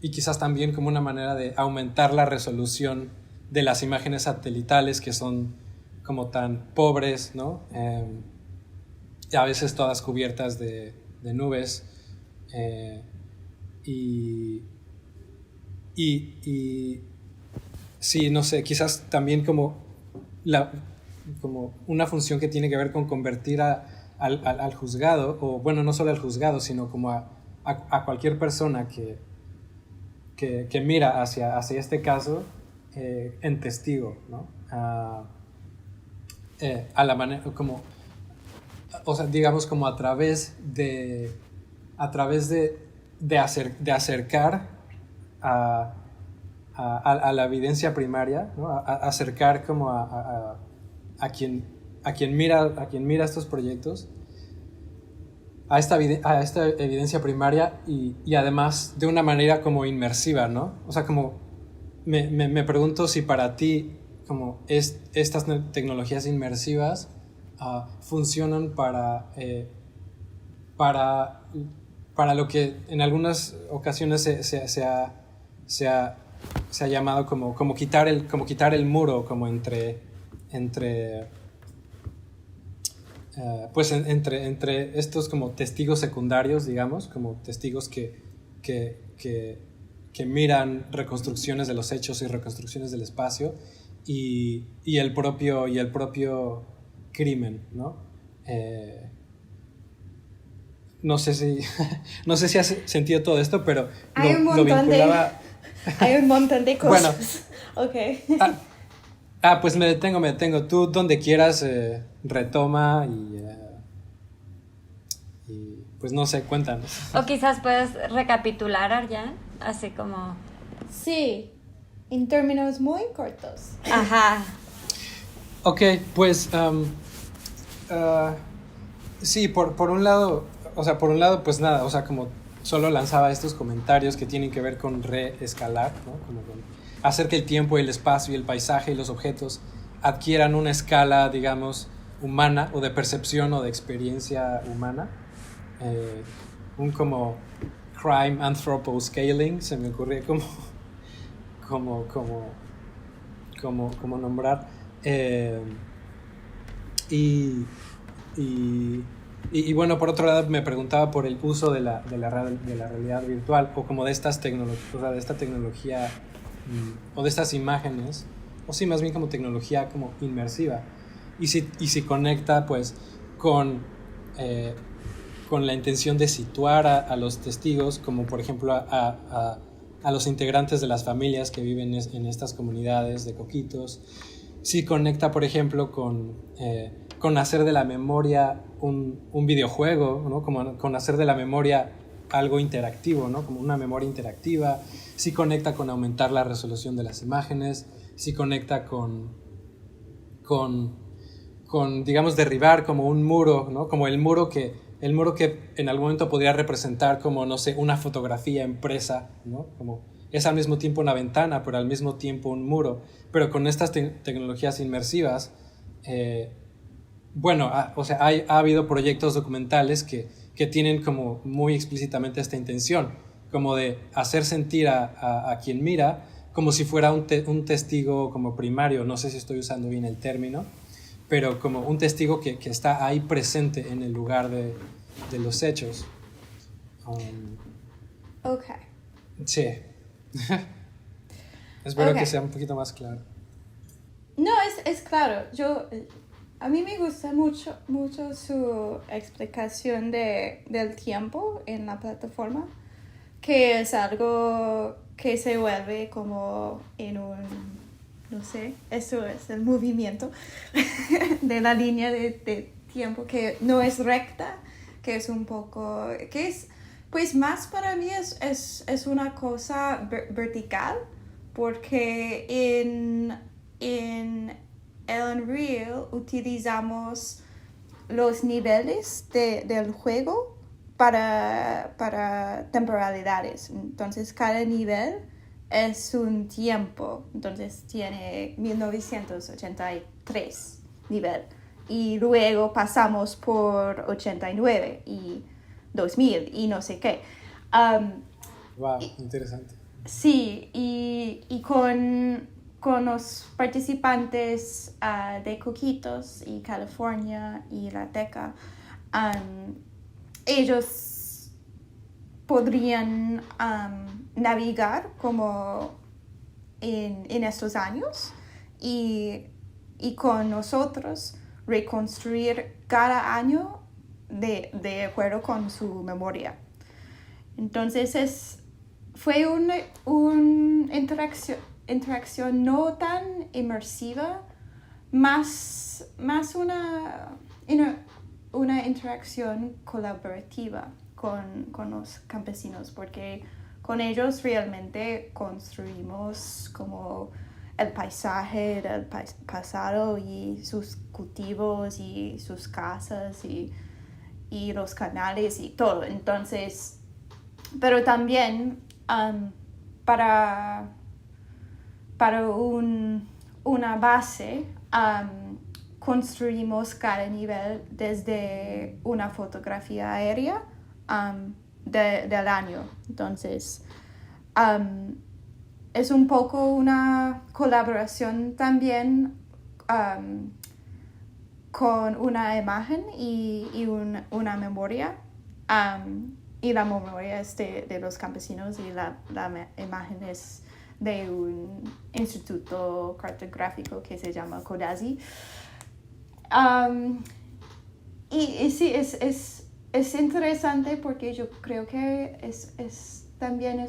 y quizás también como una manera de aumentar la resolución de las imágenes satelitales, que son como tan pobres, ¿no? A veces todas cubiertas de nubes, y sí, no sé, quizás también como una función que tiene que ver con convertir al juzgado, o bueno, no solo al juzgado, sino como a cualquier persona que mira hacia este caso, en testigo, ¿no? A la manera como, o sea, digamos como a través de acercar a la evidencia primaria, ¿no? Acercar como a quien mira estos proyectos a esta evidencia primaria, y además de una manera como inmersiva, ¿no? O sea, como me pregunto si para ti como estas tecnologías inmersivas funcionan para lo que en algunas ocasiones se ha se ha llamado como quitar el muro como entre entre estos como testigos secundarios, digamos, como testigos que miran reconstrucciones de los hechos y reconstrucciones del espacio y el propio crimen, ¿no? No sé si no sé si has sentido todo esto, pero lo vinculaba. Hay un montón de cosas. Bueno, okay. Pues me detengo. Tú donde quieras retoma y pues no sé, cuéntanos. O quizás puedes recapitular, Arjan, así como... Sí, en términos muy cortos. Ajá. Ok, pues sí, por un lado, pues nada, o sea, como solo lanzaba estos comentarios que tienen que ver con reescalar, ¿no? Como con hacer que el tiempo, el espacio, el paisaje y los objetos adquieran una escala, digamos, humana o de percepción o de experiencia humana. Un como crime anthroposcaling, se me ocurría como nombrar. Y bueno, por otro lado me preguntaba por el uso de la realidad virtual o como de estas tecnologías, o sea, de esta tecnología o de estas imágenes, o sí, más bien como tecnología como inmersiva. Y si conecta pues con la intención de situar a los testigos, como por ejemplo a los integrantes de las familias que viven en estas comunidades de coquitos. Sí conecta, por ejemplo, con hacer de la memoria un videojuego, ¿no? Como con hacer de la memoria algo interactivo, ¿no? Como una memoria interactiva. Sí conecta con aumentar la resolución de las imágenes. Sí conecta con digamos, derribar como un muro, ¿no? Como el muro que en algún momento podría representar como, no sé, una fotografía impresa, ¿no? Como es al mismo tiempo una ventana, pero al mismo tiempo un muro. Pero con estas tecnologías inmersivas, bueno, o sea, ha habido proyectos documentales que tienen como muy explícitamente esta intención, como de hacer sentir a quien mira como si fuera un testigo como primario, no sé si estoy usando bien el término, pero como un testigo que está ahí presente en el lugar de los hechos. Ok. Sí. Espero que sea un poquito más claro. No, es claro. A mí me gusta mucho su explicación del tiempo en la plataforma, que es algo que se vuelve como en no sé, eso es el movimiento de la línea de tiempo que no es recta, que es un poco, que es, pues más para mí es una cosa vertical, porque en el Unreal utilizamos los niveles del juego para temporalidades. Entonces cada nivel es un tiempo. Entonces tiene 1983 nivel. Y luego pasamos por 89 y 2000 y no sé qué. Wow, interesante. Sí, y con los participantes de Coquitos y California y La Teca, ellos podrían navegar como en estos años y con nosotros reconstruir cada año de acuerdo con su memoria. Entonces fue una interacción no tan inmersiva, más una interacción colaborativa con los campesinos, porque con ellos realmente construimos como el paisaje del pasado y sus cultivos y sus casas y los canales y todo. Entonces, pero también para una base construimos cada nivel desde una fotografía aérea del año. Entonces es un poco una colaboración también con una imagen y una memoria. Y la memoria es de los campesinos y la imagen es de un instituto cartográfico que se llama CODASI. Y sí, es interesante porque yo creo que también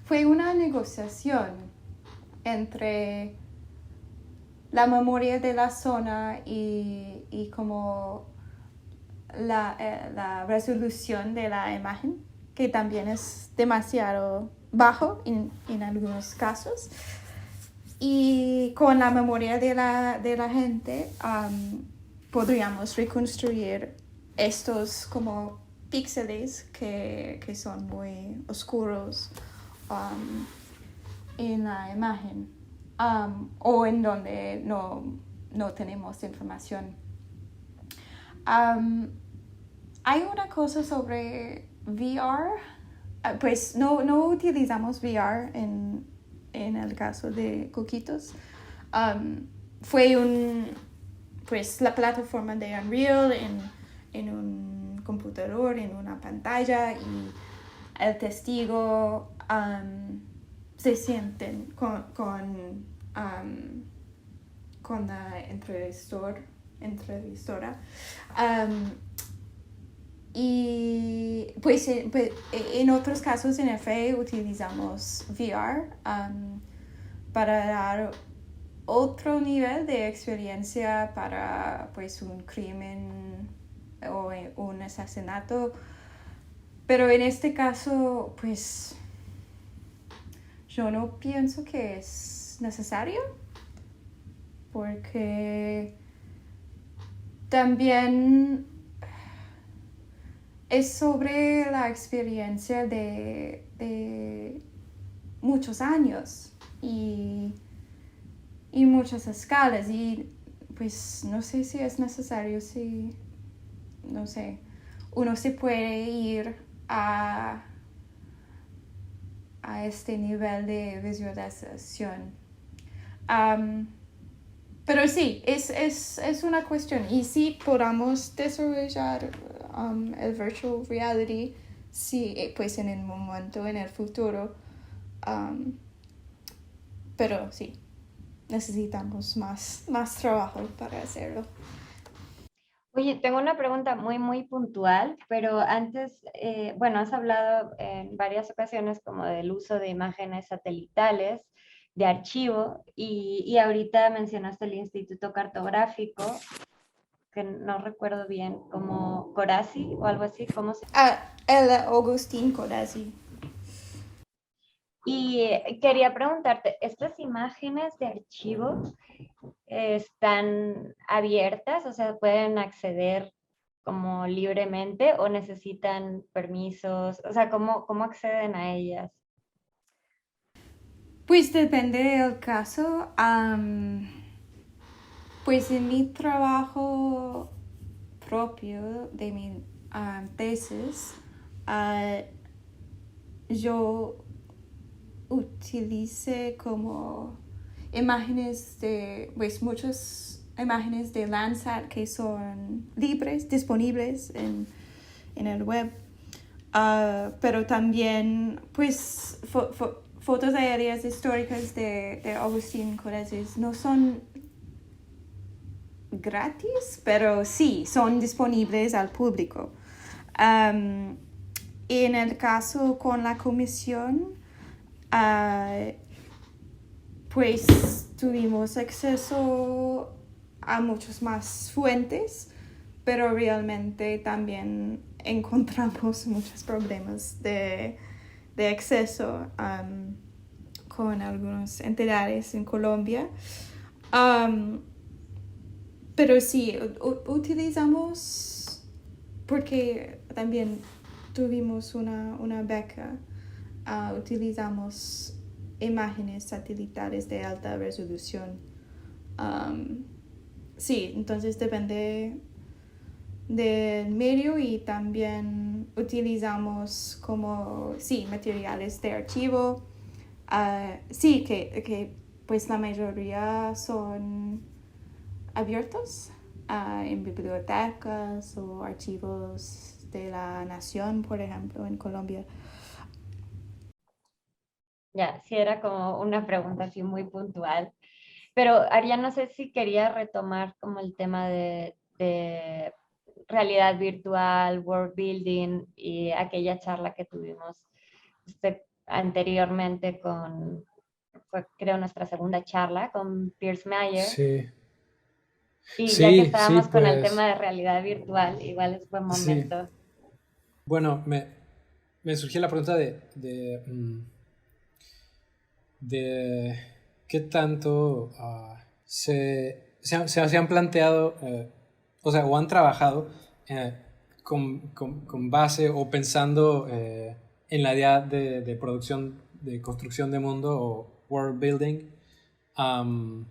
fue una negociación entre la memoria de la zona y como la resolución de la imagen, que también es demasiado bajo en algunos casos. Y con la memoria de la gente podríamos reconstruir estos como píxeles que son muy oscuros en la imagen o en donde no tenemos información. Hay una cosa sobre VR, pues no utilizamos VR en el caso de Coquitos. Fue pues la plataforma de Unreal en un computador, en una pantalla, y el testigo se sienten con la entrevistora. Y pues en otros casos en FA utilizamos VR para dar otro nivel de experiencia para pues un crimen o un asesinato, pero en este caso pues yo no pienso que es necesario, porque también es sobre la experiencia de muchos años y muchas escalas, y pues no sé si es necesario, no sé, uno se puede ir a este nivel de visualización. Pero sí, es una cuestión, y si podamos desarrollar el virtual reality, sí, pues en el momento, en el futuro, pero sí, necesitamos más trabajo para hacerlo. Oye, tengo una pregunta muy, muy puntual, pero antes, bueno, has hablado en varias ocasiones como del uso de imágenes satelitales de archivo y ahorita mencionaste el Instituto Cartográfico, que no recuerdo bien, como Corazzi o algo así, ¿cómo se llama? El Agustín CODASI. Y quería preguntarte, ¿estas imágenes de archivo están abiertas? O sea, ¿pueden acceder como libremente o necesitan permisos? O sea, ¿cómo acceden a ellas? Pues depende del caso. Pues en mi trabajo propio de mi tesis, yo utilicé como imágenes pues muchas imágenes de Landsat que son libres, disponibles en el web. Pero también pues fotos aéreas históricas de Agustín CODASI no son gratis, pero sí, son disponibles al público. En el caso con la comisión, pues tuvimos acceso a muchas más fuentes, pero realmente también encontramos muchos problemas de acceso con algunas entidades en Colombia. Pero sí, utilizamos, porque también tuvimos una beca, utilizamos imágenes satelitales de alta resolución. Sí, entonces depende del medio, y también utilizamos como, sí, materiales de archivo, Sí, que pues la mayoría son abiertos en bibliotecas o archivos de la nación, por ejemplo, en Colombia. Ya, sí era como una pregunta así muy puntual. Pero Aria, no sé si quería retomar como el tema de realidad virtual, world building y aquella charla que tuvimos anteriormente fue creo nuestra segunda charla con Pierce Mayer. Sí, Y ya que sí, estábamos con el tema pues de realidad virtual, igual es buen sí. momento. Bueno, me surgió la pregunta de qué tanto se han planteado, o sea, o han trabajado eh, con base o pensando en la idea de producción, de construcción de mundo o world building. Um,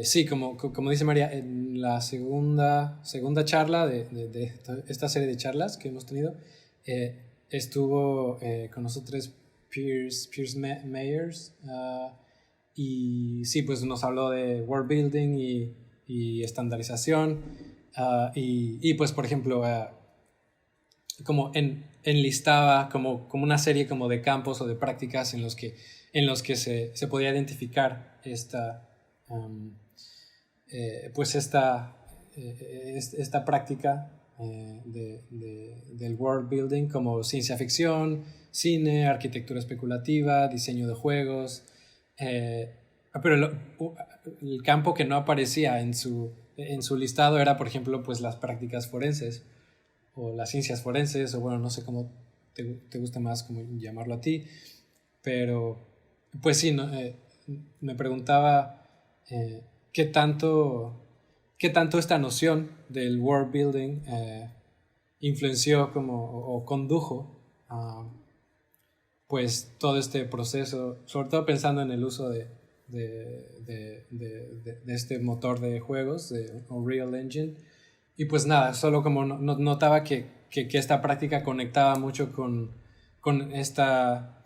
sí, como dice María, en la segunda charla de esta serie de charlas que hemos tenido, estuvo con nosotros Pierce Mayers, y sí, pues nos habló de world building y estandarización, y pues por ejemplo, como enlistaba como una serie como de campos o de prácticas en los que se podía identificar um, pues esta práctica del world building, como ciencia ficción, cine, arquitectura especulativa, diseño de juegos, pero el campo que no aparecía en su listado era, por ejemplo, pues las prácticas forenses o las ciencias forenses, o bueno, no sé cómo te gusta más como llamarlo a ti, pero pues sí, no, me preguntaba eh, qué tanto, qué tanto esta noción del world building influenció o condujo a pues todo este proceso, sobre todo pensando en el uso de este motor de juegos, de Unreal Engine. Y pues nada, solo como notaba que esta práctica conectaba mucho con esta,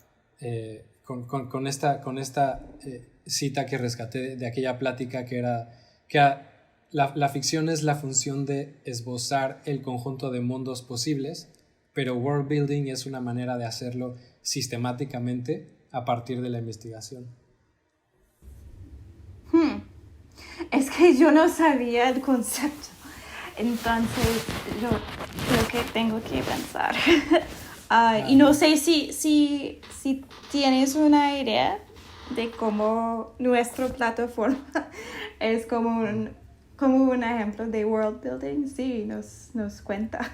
cita que rescaté de aquella plática que era que la ficción es la función de esbozar el conjunto de mundos posibles, pero world building es una manera de hacerlo sistemáticamente a partir de la investigación. Es que yo no sabía el concepto, entonces yo creo que tengo que pensar. Y no sé si tienes una idea de cómo nuestra plataforma es como un ejemplo de world building. Sí, nos cuenta.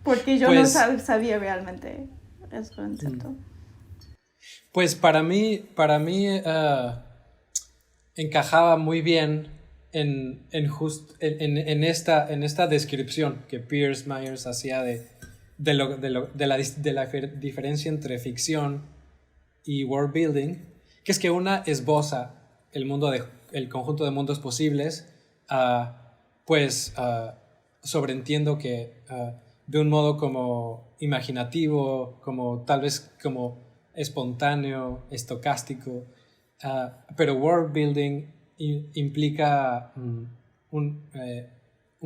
Porque yo Pues, no sabía realmente el concepto. Pues para mí encajaba muy bien en esta descripción que Pierce Myers hacía de la diferencia entre ficción y world building, que es que una esboza el conjunto de mundos posibles, pues sobreentiendo que de un modo como imaginativo, como tal vez como espontáneo, estocástico, pero world building implica un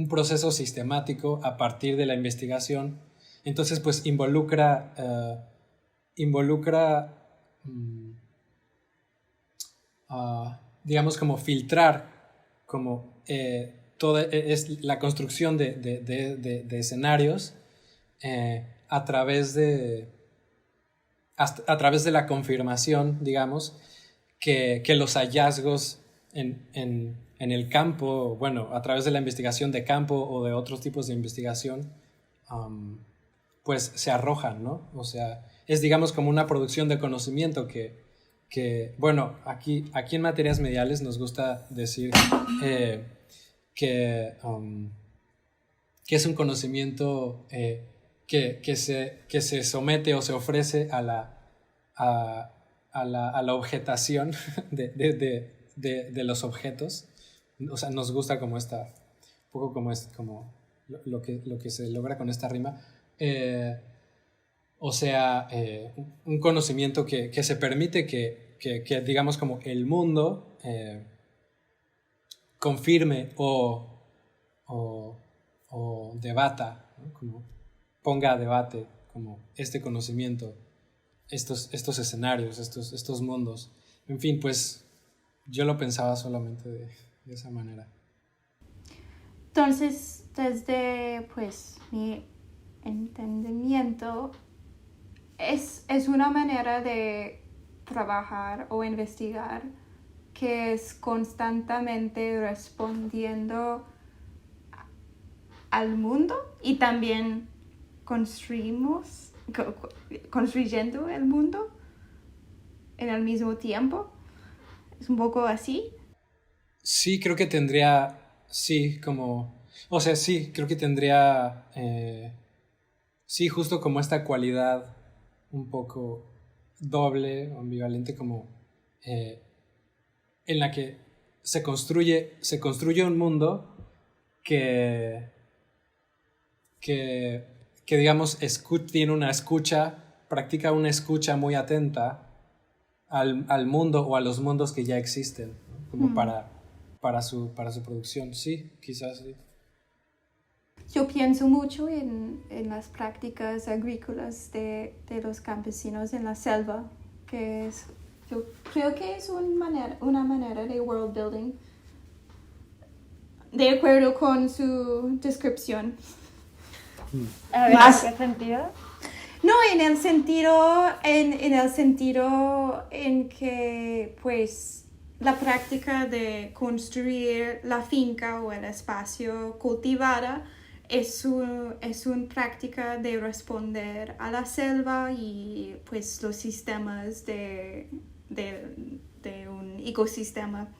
proceso sistemático a partir de la investigación. Entonces pues involucra digamos como filtrar como toda es la construcción de escenarios a través de la confirmación, digamos, que los hallazgos en el campo, bueno, a través de la investigación de campo o de otros tipos de investigación, pues se arrojan, ¿no? O sea, es digamos como una producción de conocimiento bueno, aquí en materias mediales nos gusta decir que es un conocimiento que se somete o se ofrece a la objetación de los objetos. O sea, nos gusta como un poco como lo que se logra con esta rima. o sea, un conocimiento que se permite que digamos como el mundo confirme o debata, ¿no? Como ponga a debate como este conocimiento, estos escenarios, estos mundos. En fin, pues yo lo pensaba solamente de esa manera. Entonces, desde pues mi entendimiento, es una manera de trabajar o investigar que es constantemente respondiendo al mundo y también construyendo el mundo en el mismo tiempo. Es un poco así. Sí, creo que tendría, sí, como, o sea, sí, creo que tendría, sí, justo como esta cualidad un poco doble o ambivalente, como eh, en la que se construye un mundo que, que, que digamos, tiene una escucha, practica una escucha muy atenta al mundo o a los mundos que ya existen, ¿no? Como para su producción. Sí, quizás sí. Yo pienso mucho en las prácticas agrícolas de los campesinos en la selva, que es, yo creo que es una manera de world building, de acuerdo con su descripción. A ver, ¿en qué sentido? No, en el sentido en que, pues, la práctica de construir la finca o el espacio cultivada es una práctica de responder a la selva y, pues, los sistemas de un ecosistema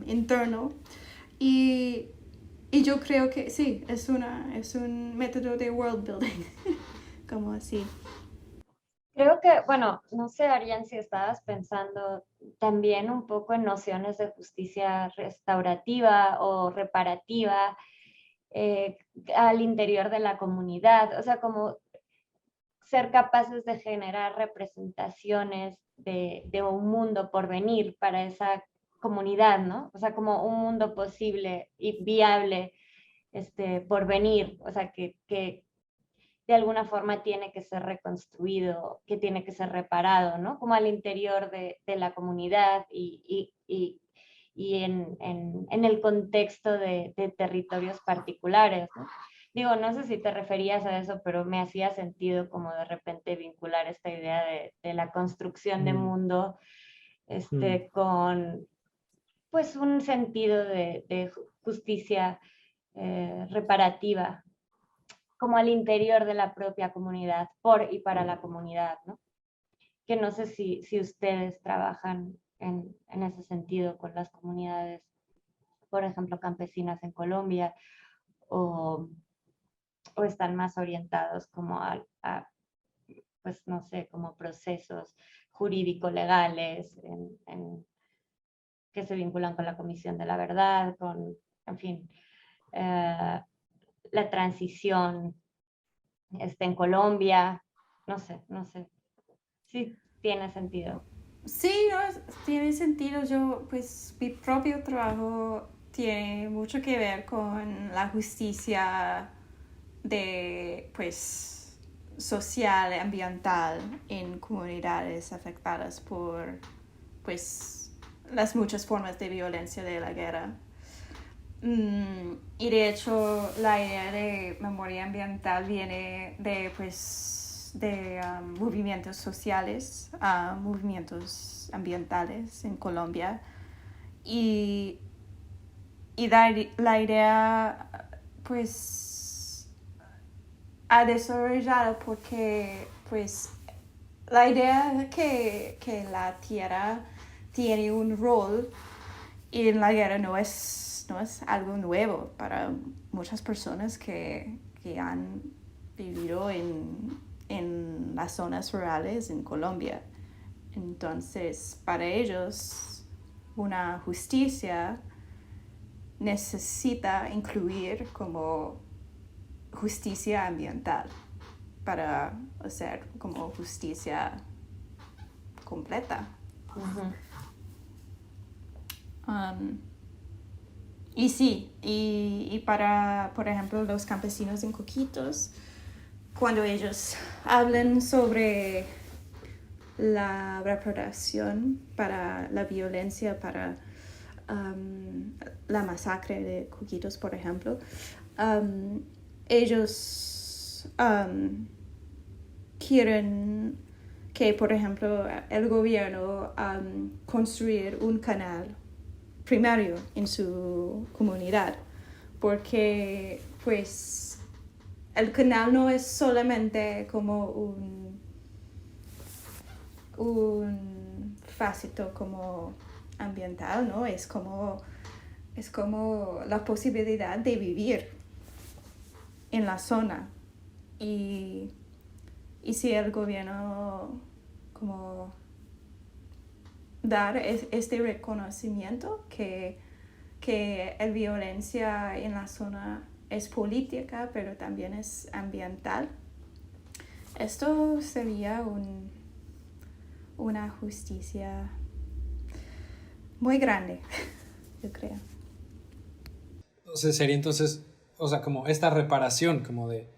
interno. Y yo creo que sí, es un método de world building. Como así. Creo que, bueno, no sé, Ariane, si estabas pensando también un poco en nociones de justicia restaurativa o reparativa al interior de la comunidad, o sea, como ser capaces de generar representaciones de un mundo por venir para esa comunidad, ¿no? O sea, como un mundo posible y viable por venir, o sea, que de alguna forma tiene que ser reconstruido, que tiene que ser reparado, ¿no? Como al interior de la comunidad y en el contexto de territorios particulares, ¿no? Digo, no sé si te referías a eso, pero me hacía sentido como de repente vincular esta idea de la construcción de mundo con pues un sentido de justicia reparativa como al interior de la propia comunidad, por y para la comunidad, ¿no? Que no sé si ustedes trabajan en ese sentido con las comunidades, por ejemplo, campesinas en Colombia, o, o están más orientados como pues no sé, como procesos jurídico-legales que se vinculan con la Comisión de la Verdad, en fin, la transición en Colombia, no sé. Sí, tiene sentido. Sí, no, tiene sentido. Yo, pues, mi propio trabajo tiene mucho que ver con la justicia de, pues, social, ambiental en comunidades afectadas por, pues, las muchas formas de violencia de la guerra. Y de hecho la idea de memoria ambiental viene de pues de movimientos sociales, movimientos ambientales en Colombia y la idea pues ha desarrollado porque pues la idea que la tierra tiene un rol en la guerra no es algo nuevo para muchas personas que han vivido en las zonas rurales en Colombia. Entonces, para ellos, una justicia necesita incluir como justicia ambiental para hacer como justicia completa. Ujú. Y sí, y para, por ejemplo, los campesinos en Coquitos, cuando ellos hablan sobre la reparación para la violencia, para la masacre de Coquitos, por ejemplo, ellos quieren que, por ejemplo, el gobierno construir un canal primario en su comunidad, porque pues el canal no es solamente como un facito como ambiental, ¿no? Es como la posibilidad de vivir en la zona. Y si el gobierno como dar este reconocimiento que la violencia en la zona es política, pero también es ambiental, esto sería una justicia muy grande, yo creo. Entonces sería entonces, o sea, como esta reparación, como de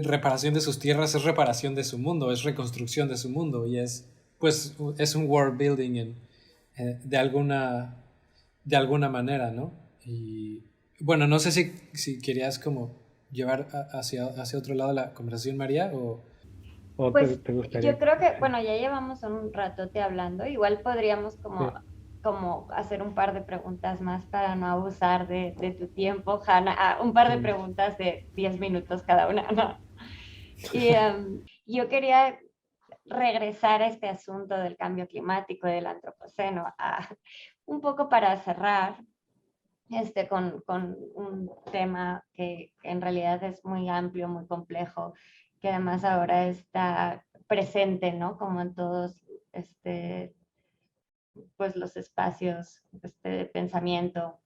reparación de sus tierras es reparación de su mundo, es reconstrucción de su mundo y es, pues, es un world building de alguna manera, ¿no? Y bueno, no sé si querías como llevar hacia otro lado la conversación, María, o Pues te gustaría. yo creo que, bueno, ya llevamos un ratote hablando, igual podríamos Sí. como hacer un par de preguntas más para no abusar de tu tiempo, Hanna. Un par de Sí. preguntas de 10 minutos cada una, ¿no? Y yo quería regresar a este asunto del cambio climático y del antropoceno, un poco para cerrar con un tema que en realidad es muy amplio, muy complejo, que además ahora está presente, ¿no? Como en todos pues los espacios de pensamiento.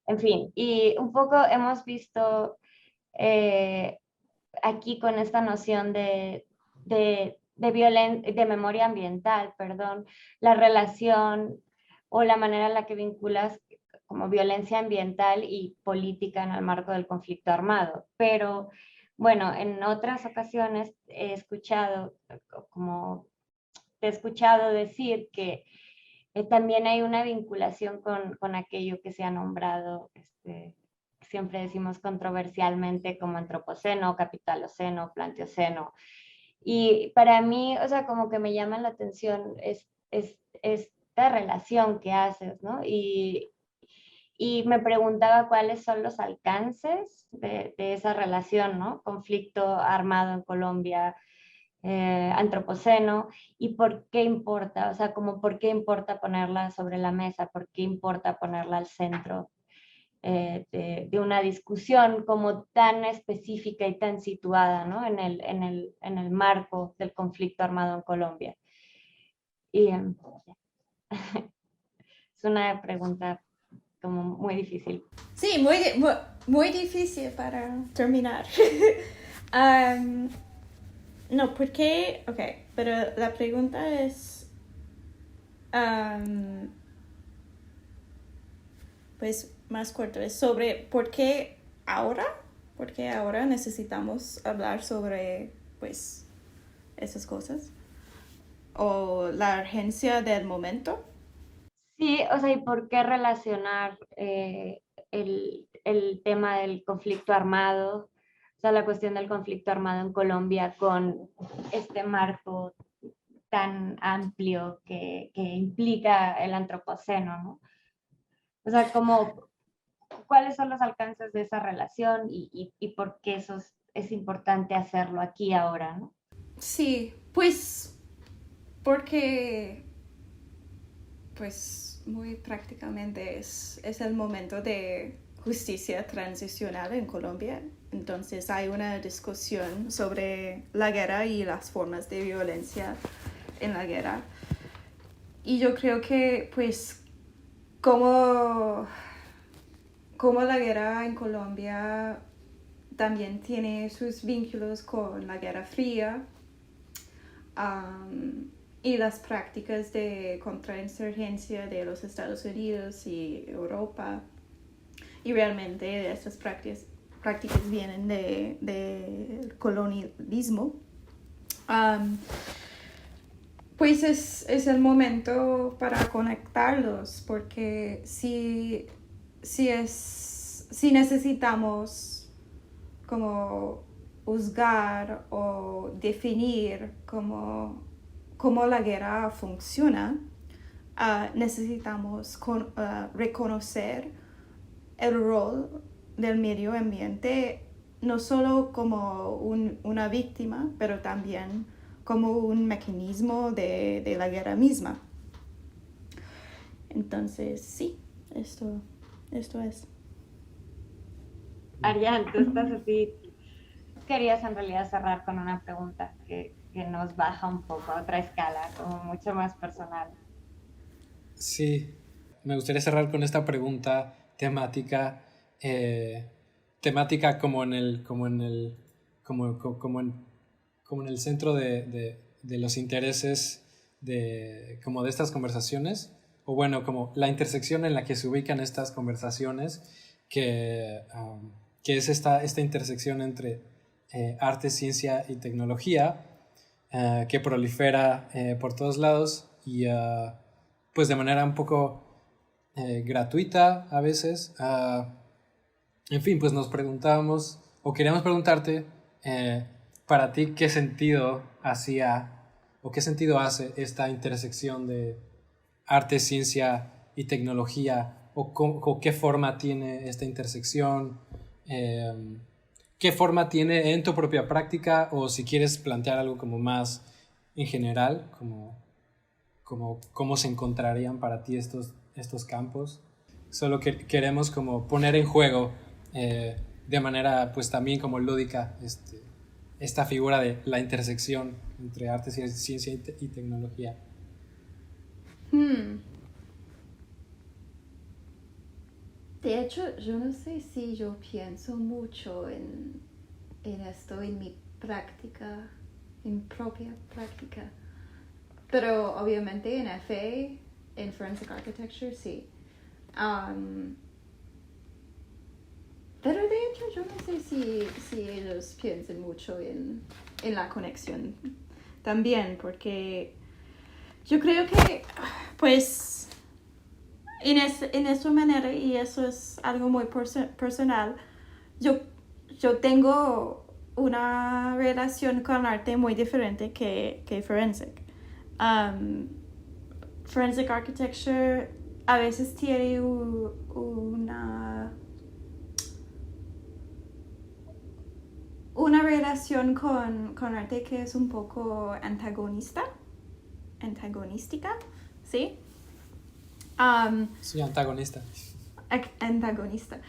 En fin, y un poco hemos visto eh, aquí con esta noción de memoria ambiental, perdón, la relación o la manera en la que vinculas como violencia ambiental y política en el marco del conflicto armado. Pero bueno, en otras ocasiones como te he escuchado decir que también hay una vinculación con aquello que se ha nombrado, siempre decimos controversialmente como antropoceno, capitaloceno, planteoceno. Y para mí, o sea, como que me llama la atención esta relación que haces, ¿no? Y me preguntaba cuáles son los alcances de esa relación, ¿no? Conflicto armado en Colombia, antropoceno, y por qué importa, o sea, como por qué importa ponerla sobre la mesa, por qué importa ponerla al centro de una discusión como tan específica y tan situada, ¿no? En el marco del conflicto armado en Colombia. Y es una pregunta como muy difícil. Sí, muy difícil para terminar. No, ¿por qué? Ok, pero la pregunta es, pues más corto, es sobre por qué ahora necesitamos hablar sobre, pues, esas cosas, o la urgencia del momento. Sí, o sea, ¿y por qué relacionar el tema del conflicto armado, o sea, la cuestión del conflicto armado en Colombia con este marco tan amplio que implica el antropoceno, ¿no? O sea, ¿cuáles son los alcances de esa relación y por qué es importante hacerlo aquí ahora, ¿no? Sí, pues, porque pues muy prácticamente es el momento de justicia transicional en Colombia. Entonces hay una discusión sobre la guerra y las formas de violencia en la guerra. Y yo creo que pues como la guerra en Colombia también tiene sus vínculos con la Guerra Fría y las prácticas de contrainsurgencia de los Estados Unidos y Europa. Y realmente estas prácticas vienen del colonialismo. Pues es el momento para conectarlos, porque si necesitamos como juzgar o definir cómo la guerra funciona, necesitamos reconocer el rol del medio ambiente no solo como una víctima, pero también como un mecanismo de la guerra misma. Entonces, sí, esto es. Ariane, tú estás así. Querías en realidad cerrar con una pregunta que nos baja un poco a otra escala, como mucho más personal. Sí, me gustaría cerrar con esta pregunta temática, como en el centro de los intereses como de estas conversaciones, o bueno, como la intersección en la que se ubican estas conversaciones, que es esta intersección entre arte, ciencia y tecnología, que prolifera por todos lados y pues de manera un poco gratuita a veces. En fin, pues nos preguntábamos, o queríamos preguntarte, para ti, ¿qué sentido hacía o qué sentido hace esta intersección de arte, ciencia y tecnología? ¿O qué forma tiene esta intersección? ¿Qué forma tiene en tu propia práctica? O si quieres plantear algo como más en general, como cómo se encontrarían para ti estos campos. Solo que queremos como poner en juego de manera pues también como lúdica esta figura de la intersección entre arte, ciencia y tecnología. De hecho, yo no sé si yo pienso mucho en esto en mi práctica, en propia práctica. Pero obviamente en FA, en Forensic Architecture, sí. Pero de hecho yo no sé si ellos piensan mucho en la conexión también, porque yo creo que pues en esta manera, y eso es algo muy personal, yo tengo una relación con arte muy diferente que Forensic. Forensic Architecture a veces tiene una relación con arte que es un poco antagonística, ¿sí? Sí, antagonista. Antagonista.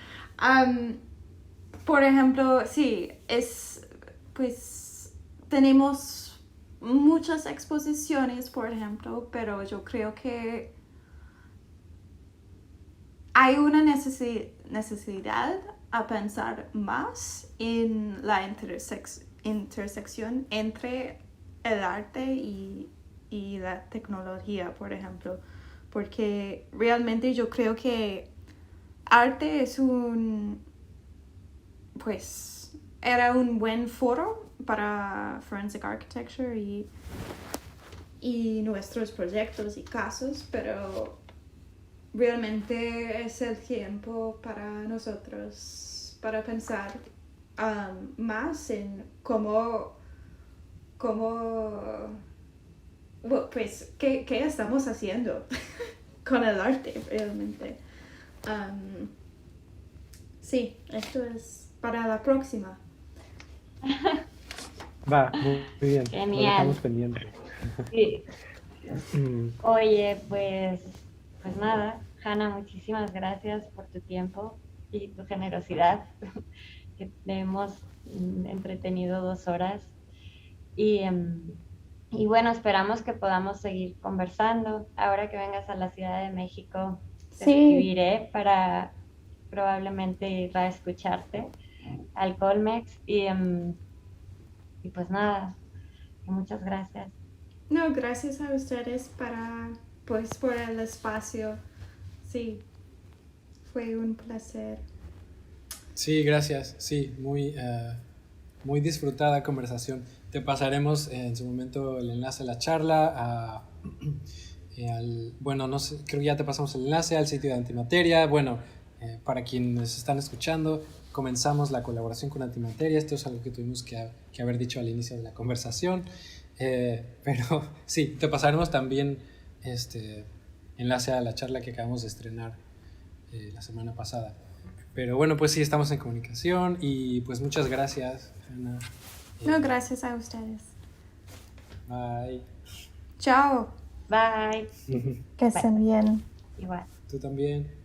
Por ejemplo, sí, pues tenemos muchas exposiciones, por ejemplo, pero yo creo que hay una necesidad a pensar más en la intersección entre el arte y la tecnología, por ejemplo, porque realmente yo creo que arte era un buen foro para Forensic Architecture y nuestros proyectos y casos, pero realmente es el tiempo para nosotros para pensar más en cómo pues qué estamos haciendo con el arte realmente. Sí, esto es para la próxima. Va, muy bien. Genial. Lo dejamos pendiente. Sí. Oye, pues nada, Hanna, muchísimas gracias por tu tiempo y tu generosidad, que te hemos entretenido 2 horas. Y bueno, esperamos que podamos seguir conversando. Ahora que vengas a la Ciudad de México, te escribiré para probablemente ir a escucharte. al Colmex y pues nada, muchas gracias. No, gracias a ustedes pues, por el espacio. Sí, fue un placer. Sí, gracias. Sí, muy disfrutada conversación. Te pasaremos en su momento el enlace a la charla, bueno, no sé, creo que ya te pasamos el enlace al sitio de Antimateria. Bueno, para quienes están escuchando, comenzamos la colaboración con Antimateria. Esto es algo que tuvimos que haber dicho al inicio de la conversación. Pero sí, te pasaremos también enlace a la charla que acabamos de estrenar la semana pasada. Pero bueno, pues sí, estamos en comunicación y pues muchas gracias, Hanna. No, gracias a ustedes. Bye. Chao. Bye. Que estén bien. Igual. Tú también.